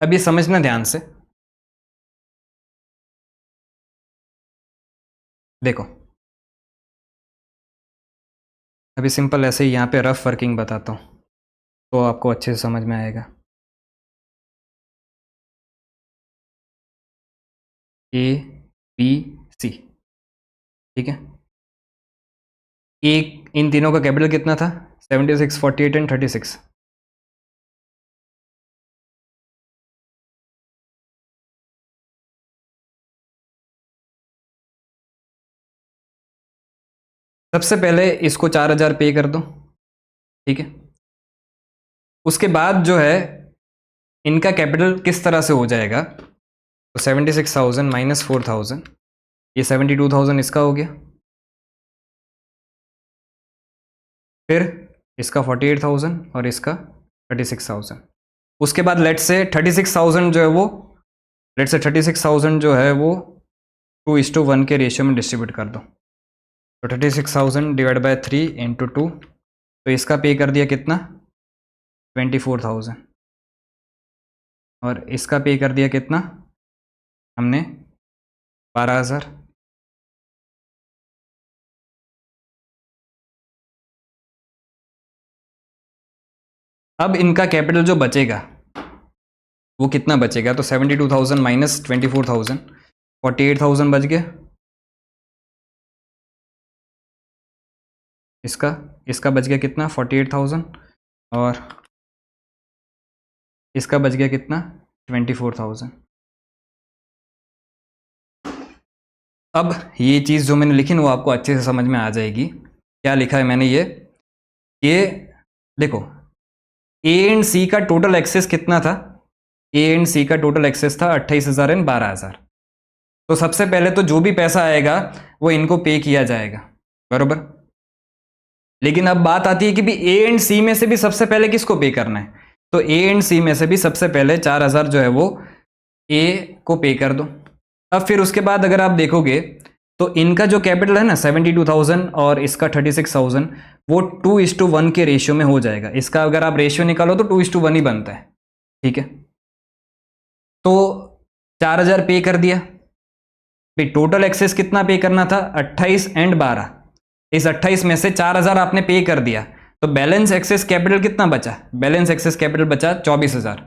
अब ये समझना ध्यान से, देखो अभी सिंपल ऐसे ही यहाँ पे रफ वर्किंग बताता हूँ तो आपको अच्छे से समझ में आएगा। ए बी सी, ठीक है, एक इन तीनों का कैपिटल कितना था 76, 48 एंड 36। सबसे पहले इसको 4,000 पे कर दो, ठीक है। उसके बाद जो है इनका कैपिटल किस तरह से हो जाएगा, तो 76,000 माइनस 4,000, ये 72,000 इसका हो गया। फिर इसका 48,000 और इसका 36,000। उसके बाद लेट से 36,000 जो है वो, लेट से 36,000 जो है वो 2:1 के रेशियो में डिस्ट्रीब्यूट कर दो। तो 36,000 डिवाइड बाय 3 इंटू 2, तो इसका पे कर दिया कितना 24,000 और इसका पे कर दिया कितना हमने 12,000। अब इनका कैपिटल जो बचेगा वो कितना बचेगा, तो 72,000 माइनस 24,000, 48,000 बच गया। इसका बच गया कितना 48,000 और इसका बच गया कितना 24,000। अब ये चीज़ जो मैंने लिखी ना वो आपको अच्छे से समझ में आ जाएगी। क्या लिखा है मैंने, ये देखो, ए एंड सी का टोटल एक्सेस कितना था, ए एंड सी का टोटल एक्सेस था 28,000 एंड 12,000। तो सबसे पहले तो जो भी पैसा आएगा वो इनको पे किया जाएगा, बरोबर। लेकिन अब बात आती है कि भी ए एंड सी में से भी सबसे पहले किसको पे करना है, तो ए एंड सी में से भी सबसे पहले 4,000 जो है वो ए को पे कर दो। अब फिर उसके बाद अगर आप देखोगे तो इनका जो कैपिटल है ना 72,000 और इसका 36,000 वो 2:1 के रेशियो में हो जाएगा। इसका अगर आप रेशियो निकालो तो 2:1 ही बनता है, ठीक है। तो 4,000 पे कर दिया, भाई टोटल एक्सेस कितना पे करना था 28 एंड 12, इस 28 में से 4,000 आपने पे कर दिया, तो बैलेंस एक्सेस कैपिटल कितना बचा, बैलेंस एक्सेस कैपिटल बचा 24,000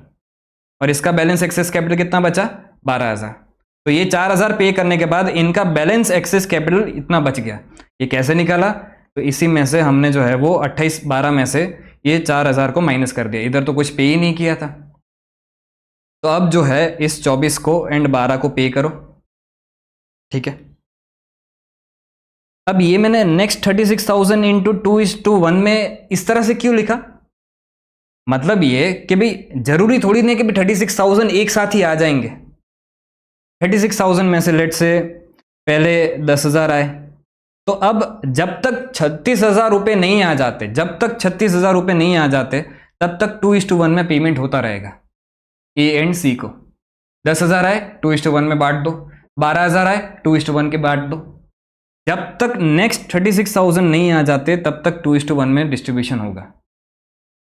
और इसका बैलेंस एक्सेस कैपिटल कितना बचा 12,000। तो ये 4,000 पे करने के बाद इनका बैलेंस एक्सेस कैपिटल इतना बच गया। ये कैसे निकाला, तो इसी में से हमने जो है वो 28-12 में से ये 4,000 को माइनस कर दिया, इधर तो कुछ पे ही नहीं किया था। तो अब जो है इस 24 को एंड 12 को पे करो, ठीक है। अब ये मैंने नेक्स्ट 36,000 इंटू 2:1 में इस तरह से क्यों लिखा, मतलब ये कि भाई जरूरी थोड़ी नहीं कि 36,000 एक साथ ही आ जाएंगे। 36,000 में से लेट से पहले 10,000 आए, तो अब जब तक 36,000 रुपये नहीं आ जाते, जब तक 36,000 रुपये नहीं आ जाते तब तक 2:1 में पेमेंट होता रहेगा ए एंड सी को। 10,000 आए 2:1 में बांट दो, 12,000 आए 2:1 के बांट दो। जब तक नेक्स्ट 36,000 नहीं आ जाते तब तक 2:1 में डिस्ट्रीब्यूशन होगा।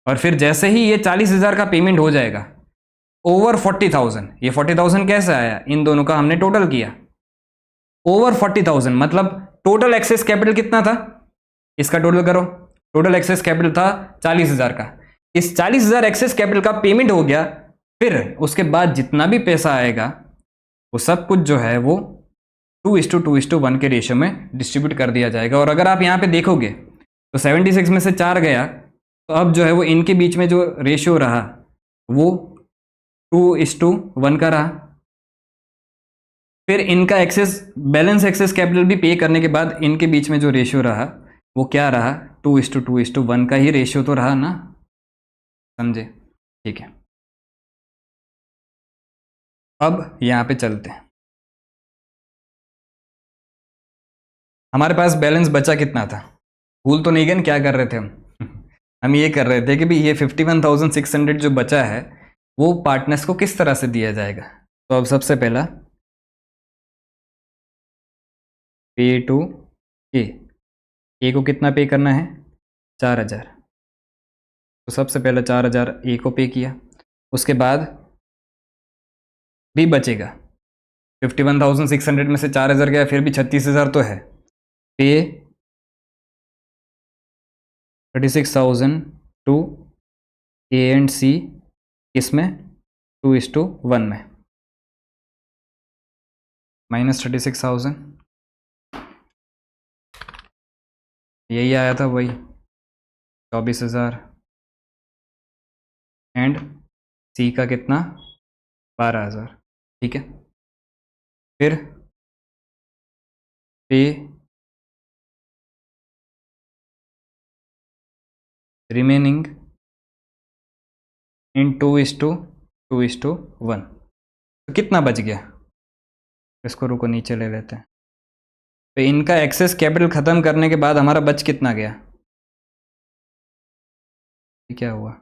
और फिर जैसे ही ये 40,000 का पेमेंट हो जाएगा ओवर 40,000, ये 40,000 कैसे आया, इन दोनों का हमने टोटल किया, ओवर 40,000 मतलब टोटल एक्सेस कैपिटल कितना था, इसका टोटल करो, टोटल एक्सेस कैपिटल था 40,000 का, इस 40,000 एक्सेस कैपिटल का पेमेंट हो गया। फिर उसके बाद जितना भी पैसा आएगा वो सब कुछ जो है वो 2:1 के रेशियो में डिस्ट्रीब्यूट कर दिया जाएगा। और अगर आप यहाँ पे देखोगे तो 76 में से 4 गया, तो अब जो है वो इनके बीच में जो रेशियो रहा वो 2:1 का रहा। फिर इनका एक्सेस बैलेंस एक्सेस कैपिटल भी पे करने के बाद इनके बीच में जो रेशियो रहा वो क्या रहा, 2:1 का ही रेशियो तो रहा ना, समझे, ठीक है। अब यहाँ पे चलते हैं, हमारे पास बैलेंस बचा कितना था, भूल तो नहीं गए, क्या कर रहे थे हम ये कर रहे थे कि भाई ये 51,600 जो बचा है वो पार्टनर्स को किस तरह से दिया जाएगा। तो अब सबसे पहला पे टू ए को कितना पे करना है 4,000, तो सबसे पहले 4,000 ए को पे किया। उसके बाद भी बचेगा 51,600 में से 4,000 गया, फिर भी 36,000 तो है, पे 36,000 टू ए एंड सी, इसमें 2:1 में माइनस 36,000, यही आया था वही 24,000 एंड सी का कितना 12,000, ठीक है। फिर पे रिमेनिंग इन 2:1, तो कितना बच गया, इसको रुको नीचे ले लेते हैं। तो इनका एक्सेस कैपिटल ख़त्म करने के बाद हमारा बच कितना गया ये क्या हुआ?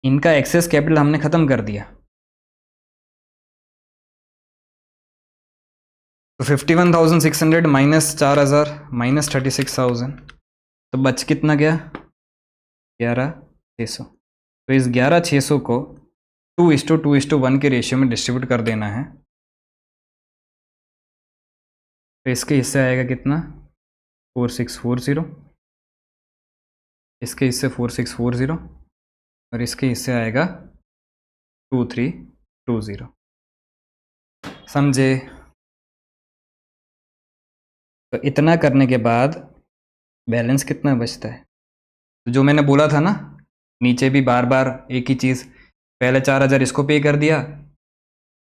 इनका एक्सेस कैपिटल हमने ख़त्म कर दिया, तो 51,600 माइनस 4,000 माइनस 36,000, तो बच कितना गया? 11,600। तो इस 11,600 को 2:2:1 के रेशियो में डिस्ट्रीब्यूट कर देना है। तो इसके हिस्से आएगा कितना? 4640, इसके हिस्से 4640 और इसके हिस्से आएगा 2320। समझे? तो इतना करने के बाद बैलेंस कितना बचता है? तो जो मैंने बोला था ना, नीचे भी बार बार एक ही चीज़, पहले 4,000 इसको पे कर दिया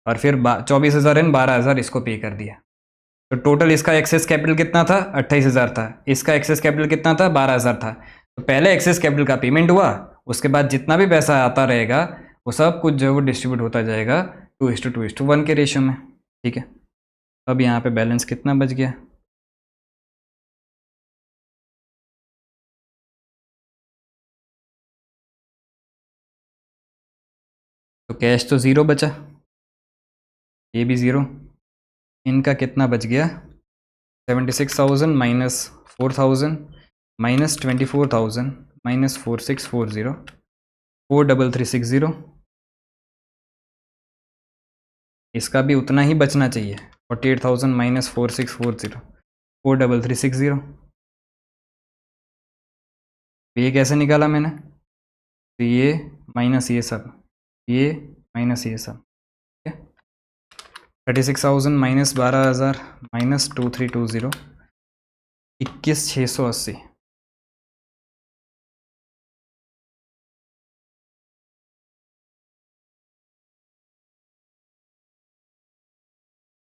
और फिर 24,000 एंड 12,000 इसको पे कर दिया। तो टोटल इसका एक्सेस कैपिटल कितना था? 28,000 था। इसका एक्सेस कैपिटल कितना था? 12,000 था। तो पहले एक्सेस कैपिटल का पेमेंट हुआ, उसके बाद जितना भी पैसा आता रहेगा वो सब कुछ जो है वो डिस्ट्रीब्यूट होता जाएगा 2:2:1 के रेशियो में। ठीक है, अब यहाँ पे बैलेंस कितना बच गया? तो कैश तो ज़ीरो बचा, ये भी ज़ीरो। इनका कितना बच गया? 76,000 माइनस 4,000 माइनस 24,000 माइनस 4640 43360। इसका भी उतना ही बचना चाहिए, 48,000 माइनस 4640 43360। ये कैसे निकाला मैंने? तो ये माइनस ये सब, ये माइनस ये सब, ठीक है। 36,000 माइनस 12,000 माइनस 2320 21,680।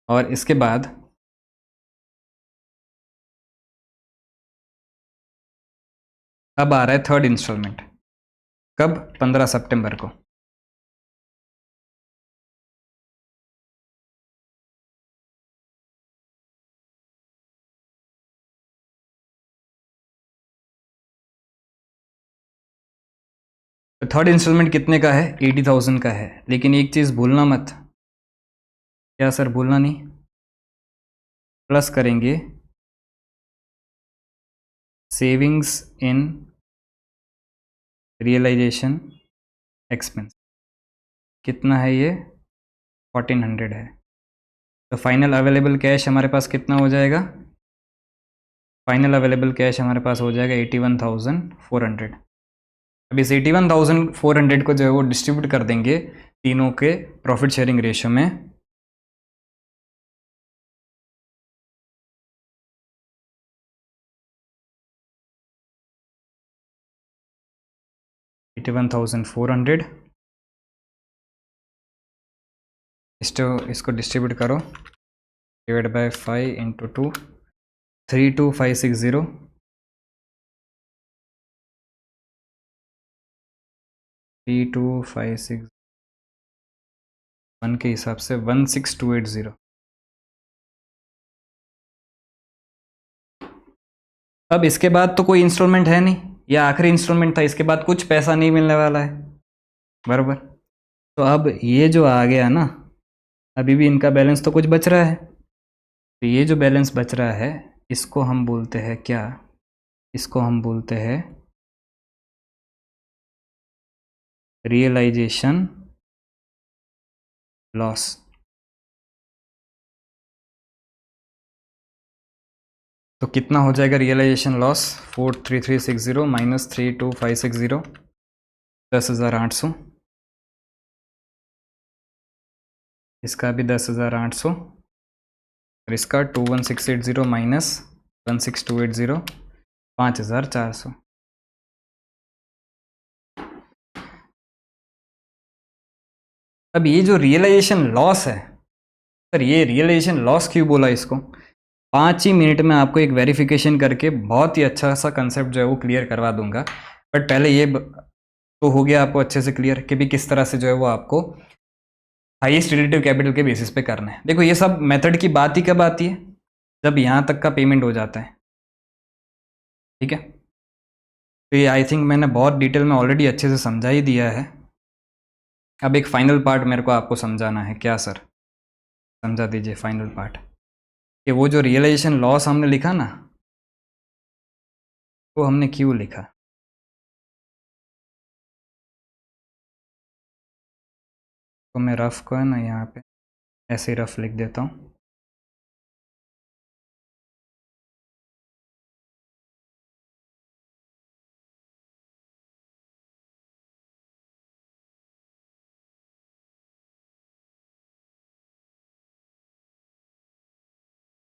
और इसके बाद अब आ रहा है थर्ड इंस्टॉलमेंट। कब? 15 सितंबर को। तो थर्ड इंस्टॉलमेंट कितने का है? 80,000 का है। लेकिन एक चीज़ भूलना मत। क्या सर? भूलना नहीं, प्लस करेंगे सेविंग्स इन रियलाइजेशन एक्सपेंस। कितना है ये? 1400 है। तो फाइनल अवेलेबल कैश हमारे पास कितना हो जाएगा? फाइनल अवेलेबल कैश हमारे पास हो जाएगा 81,400। अब इस 81,400 को जो है वो डिस्ट्रीब्यूट कर देंगे तीनों के प्रॉफिट शेयरिंग रेशियो में। $81,400 इसको डिस्ट्रीब्यूट करो, डिवाइड बाय 5 इंटू 2 32560 32561 के हिसाब से 16,280। अब इसके बाद तो कोई इंस्टॉलमेंट है नहीं, यह आखिरी इंस्टॉलमेंट था, इसके बाद कुछ पैसा नहीं मिलने वाला है, बराबर। तो अब ये जो आ गया ना, अभी भी इनका बैलेंस तो कुछ बच रहा है। तो ये जो बैलेंस बच रहा है इसको हम बोलते हैं क्या? इसको हम बोलते हैं रियलाइजेशन लॉस। तो कितना हो जाएगा रियलाइजेशन लॉस? 43360 माइनस 32560, 10,800। इसका भी 10,800 और इसका 21,680 माइनस 16,280, 5,400। अब ये जो रियलाइजेशन लॉस है, सर ये रियलाइजेशन लॉस क्यों बोला इसको? 5 ही मिनट में आपको एक वेरिफिकेशन करके बहुत ही अच्छा सा कंसेप्ट जो है वो क्लियर करवा दूंगा। बट पहले ये तो हो गया आपको अच्छे से क्लियर कि भी किस तरह से जो है वो आपको हाईएस्ट रिलेटिव कैपिटल के बेसिस पे करना है। देखो ये सब मेथड की बात ही कब आती है, जब यहाँ तक का पेमेंट हो जाता है, ठीक है। तो ये आई थिंक मैंने बहुत डिटेल में ऑलरेडी अच्छे से समझा ही दिया है। अब एक फाइनल पार्ट मेरे को आपको समझाना है। क्या सर? समझा दीजिए फाइनल पार्ट, कि वो जो रियलाइजेशन लॉस हमने लिखा ना, वो हमने क्यों लिखा। तो मैं रफ को है ना यहाँ पे ऐसे ही रफ लिख देता हूँ।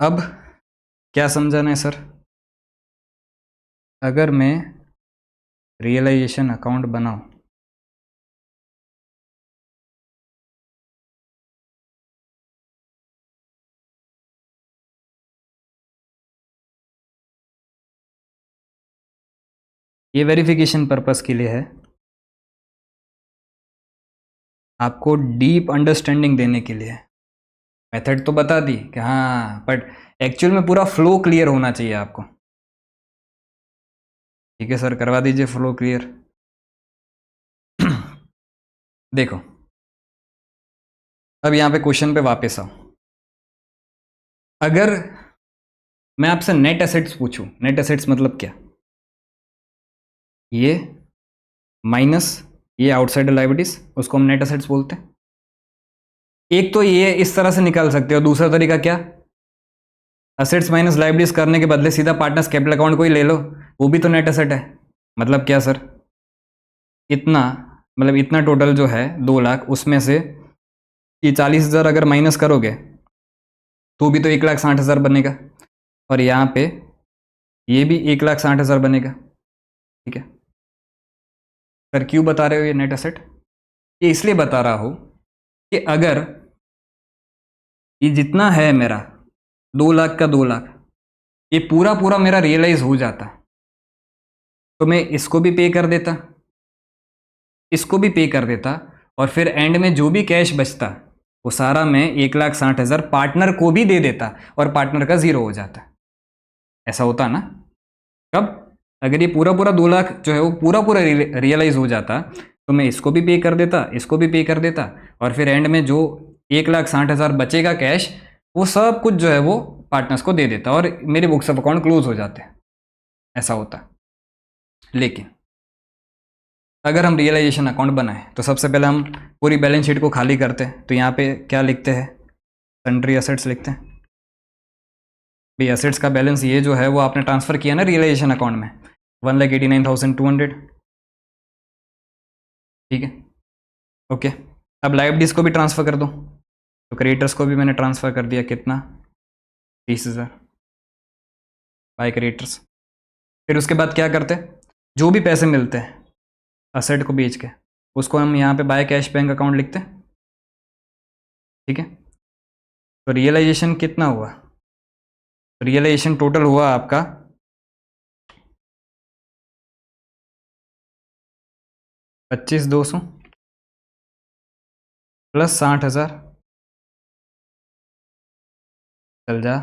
अब क्या समझाना है सर? अगर मैं रियलाइजेशन अकाउंट बनाऊं, ये वेरिफिकेशन पर्पस के लिए है, आपको डीप अंडरस्टैंडिंग देने के लिए। मेथड तो बता दी कि हाँ, बट एक्चुअल में पूरा फ्लो क्लियर होना चाहिए आपको। ठीक है सर, करवा दीजिए फ्लो क्लियर। देखो अब यहाँ पे क्वेश्चन पे वापस आओ। अगर मैं आपसे नेट एसेट्स पूछूं, नेट एसेट्स मतलब क्या? ये माइनस ये आउटसाइडर लायबिलिटीज, उसको हम नेट एसेट्स बोलते हैं। एक तो ये इस तरह से निकाल सकते हो, दूसरा तरीका क्या, असेट्स माइनस लायबिलिटीज करने के बदले सीधा पार्टनर्स कैपिटल अकाउंट को ही ले लो, वो भी तो नेट एसेट है। मतलब क्या सर? इतना, मतलब इतना टोटल जो है 2 लाख, उसमें से ये 40,000 अगर माइनस करोगे तो भी तो 1,60,000 बनेगा, और यहाँ पे ये भी 1,60,000 बनेगा। ठीक है सर, क्यों बता रहे हो ये नेट एसेट? ये इसलिए बता रहा हूं कि अगर ये जितना है मेरा 2 लाख का 2 लाख, ये पूरा पूरा मेरा रियलाइज हो जाता तो मैं इसको भी पे कर देता, इसको भी पे कर देता, और फिर एंड में जो भी कैश बचता वो सारा मैं 1,60,000 पार्टनर को भी दे देता, और पार्टनर का 0 हो जाता। ऐसा होता ना? कब? अगर ये पूरा पूरा 2 लाख जो है वो पूरा पूरा रियलाइज हो जाता तो मैं इसको भी पे कर देता, इसको भी पे कर देता, और फिर एंड में जो 1,60,000 बचेगा कैश, वो सब कुछ जो है वो पार्टनर्स को दे देता, और मेरे बुक्स ऑफ अकाउंट क्लोज हो जाते। ऐसा होता। लेकिन अगर हम रियलाइजेशन अकाउंट बनाए तो सबसे पहले हम पूरी बैलेंस शीट को खाली करते हैं। तो यहाँ पे क्या लिखते हैं? सन्ड्री असेट्स लिखते हैं। भाई असेट्स का बैलेंस ये जो है वो आपने ट्रांसफर किया ना रियलाइजेशन अकाउंट में, 1,89,200। ठीक है, ओके। अब लायबिलिटीज को भी ट्रांसफर कर दो, तो क्रेडिटर्स को भी मैंने ट्रांसफर कर दिया, कितना? 30,000 बाय क्रेडिटर्स। फिर उसके बाद क्या करते हैं, जो भी पैसे मिलते हैं असेट को बेच के, उसको हम यहाँ पे बाय कैश बैंक अकाउंट लिखते हैं। ठीक है, तो रियलाइजेशन कितना हुआ? रियलाइजेशन टोटल हुआ आपका 25,200 प्लस 60,000, चल जा,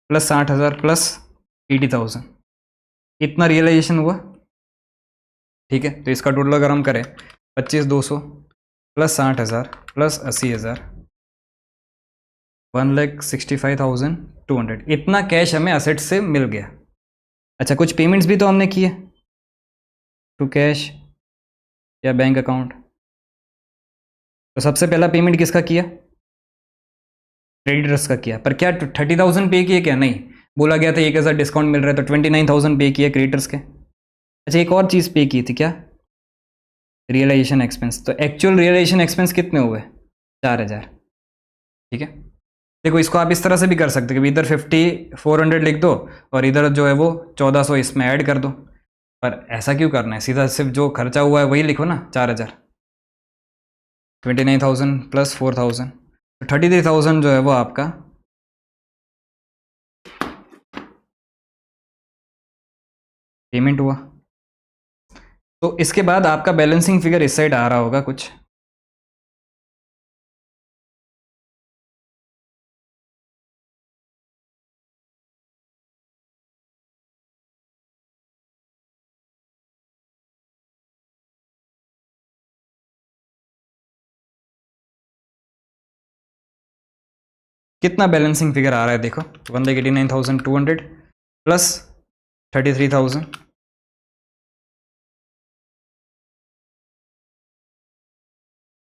प्लस 60,000 प्लस 80,000, इतना रियलाइजेशन हुआ। ठीक है, तो इसका टोटल अगर हम करें 25,200 प्लस 60,000 प्लस 80,000, 1,65,200, इतना कैश हमें असेट से मिल गया। अच्छा, कुछ पेमेंट्स भी तो हमने किए टू कैश या बैंक अकाउंट। तो सबसे पहला पेमेंट किसका किया? क्रेडिटर्स का किया। पर क्या 30,000 पे किए? क्या नहीं, बोला गया था 1,000 डिस्काउंट मिल रहा है, तो 29,000 पे किए क्रेडिटर्स के। अच्छा, एक और चीज़ पे की थी, क्या? Realisation expense. तो एक्चुअल रियलाइजेशन एक्सपेंस कितने हुए? 4,000। ठीक है, देखो इसको आप इस तरह से भी कर सकते हो कि इधर 5400 लिख दो और इधर जो है वो 1400 इसमें ऐड कर दो, पर ऐसा क्यों करना है, सीधा सिर्फ जो खर्चा हुआ है वही लिखो ना, 4000, 29,000 प्लस 4000, तो 33,000 जो है वो आपका पेमेंट हुआ। तो इसके बाद आपका बैलेंसिंग फिगर इस साइड आ रहा होगा कुछ, कितना बैलेंसिंग फिगर आ रहा है देखो, 1,89,200 प्लस 33,000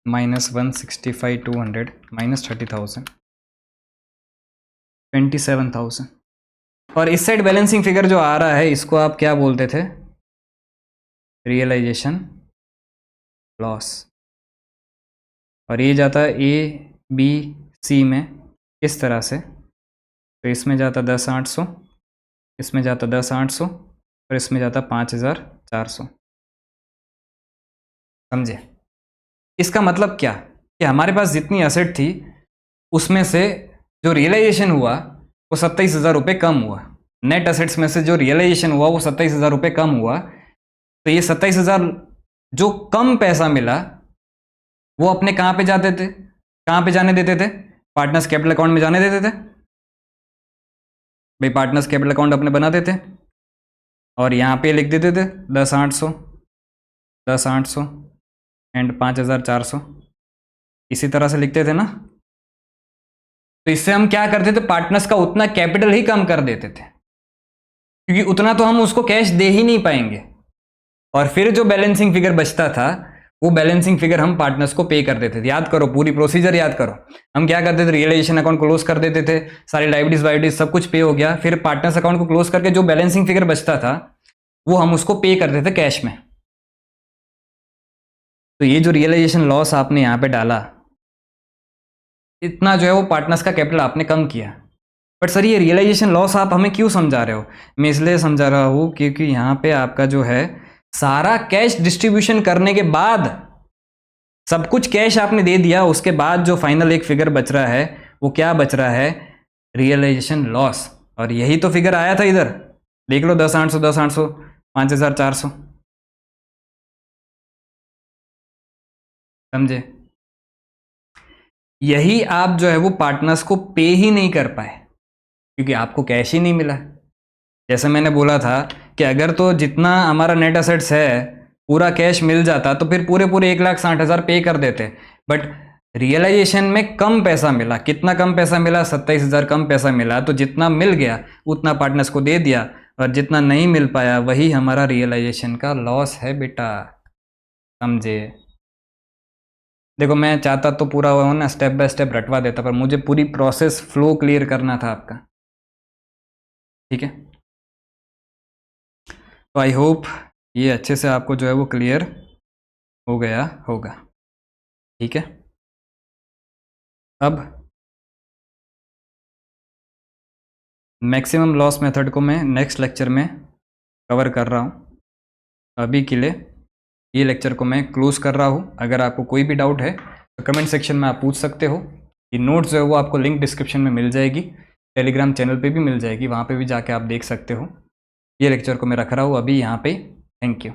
माइनस 165,200 माइनस 30,000, 27,000। और इस साइड बैलेंसिंग फिगर जो आ रहा है इसको आप क्या बोलते थे, रियलाइजेशन लॉस। और ये जाता है ए बी सी में इस तरह से, तो इसमें जाता 10,800, इसमें जाता 10,800 और इसमें जाता 5,400। समझे? इसका मतलब क्या कि हमारे पास जितनी एसेट थी उसमें से जो रियलाइजेशन हुआ वो 27,000 रुपये कम हुआ, नेट एसेट्स में से जो रियलाइजेशन हुआ वो 27,000 रुपये कम हुआ। तो ये 27,000 जो कम पैसा मिला वो अपने कहाँ पे जाते थे, कहाँ पे जाने देते थे, पार्टनर्स कैपिटल अकाउंट में जाने देते थे भाई, पार्टनर्स कैपिटल अकाउंट अपने बनाते थे और यहाँ पे लिख देते थे 10,800 10,800 एंड 5,400, इसी तरह से लिखते थे ना। तो इससे हम क्या करते थे, पार्टनर्स का उतना कैपिटल ही कम कर देते थे, क्योंकि उतना तो हम उसको कैश दे ही नहीं पाएंगे। और फिर जो बैलेंसिंग फिगर बचता था वो बैलेंसिंग फिगर हम पार्टनर्स को पे कर देते थे। याद करो, पूरी प्रोसीजर याद करो। हम क्या करते थे, रियलाइजेशन अकाउंट क्लोज कर देते थे, सारी लाइबिलिटीज वाइबिलिटीज सब कुछ पे हो गया, फिर पार्टनर्स अकाउंट को क्लोज करके जो बैलेंसिंग फिगर बचता था वो हम उसको पे करते थे कैश में। तो ये जो रियलाइजेशन लॉस आपने यहाँ पे डाला, इतना जो है वो पार्टनर्स का कैपिटल आपने कम किया। बट सर ये रियलाइजेशन लॉस आप हमें क्यों समझा रहे हो? मैं इसलिए समझा रहा हूँ क्योंकि यहाँ पे आपका जो है सारा कैश डिस्ट्रीब्यूशन करने के बाद, सब कुछ कैश आपने दे दिया, उसके बाद जो फाइनल एक फिगर बच रहा है वो क्या बच रहा है, रियलाइजेशन लॉस। और यही तो फिगर आया था इधर, देख लो 10,800 10,800 5,400। समझे? यही आप जो है वो पार्टनर्स को पे ही नहीं कर पाए क्योंकि आपको कैश ही नहीं मिला। जैसे मैंने बोला था कि अगर तो जितना हमारा नेट एसेट्स है पूरा कैश मिल जाता तो फिर पूरे 1,60,000 पे कर देते, बट रियलाइजेशन में कम पैसा मिला। कितना कम पैसा मिला? 27,000 कम पैसा मिला। तो जितना मिल गया उतना पार्टनर्स को दे दिया और जितना नहीं मिल पाया वही हमारा रियलाइजेशन का लॉस है बेटा। समझे? देखो मैं चाहता तो पूरा वो ना स्टेप बाय स्टेप रटवा देता, पर मुझे पूरी प्रोसेस फ्लो क्लियर करना था आपका। ठीक है, तो आई होप ये अच्छे से आपको जो है वो क्लियर हो गया होगा। ठीक है, अब मैक्सिमम लॉस मेथड को मैं नेक्स्ट लेक्चर में कवर कर रहा हूँ। अभी के लिए ये लेक्चर को मैं क्लोज कर रहा हूँ। अगर आपको कोई भी डाउट है तो कमेंट सेक्शन में आप पूछ सकते हो। ये नोट्स जो है वो आपको लिंक डिस्क्रिप्शन में मिल जाएगी, टेलीग्राम चैनल पे भी मिल जाएगी, वहाँ पे भी जाके आप देख सकते हो। ये लेक्चर को मैं रख रहा हूँ अभी यहाँ पे। Thank you.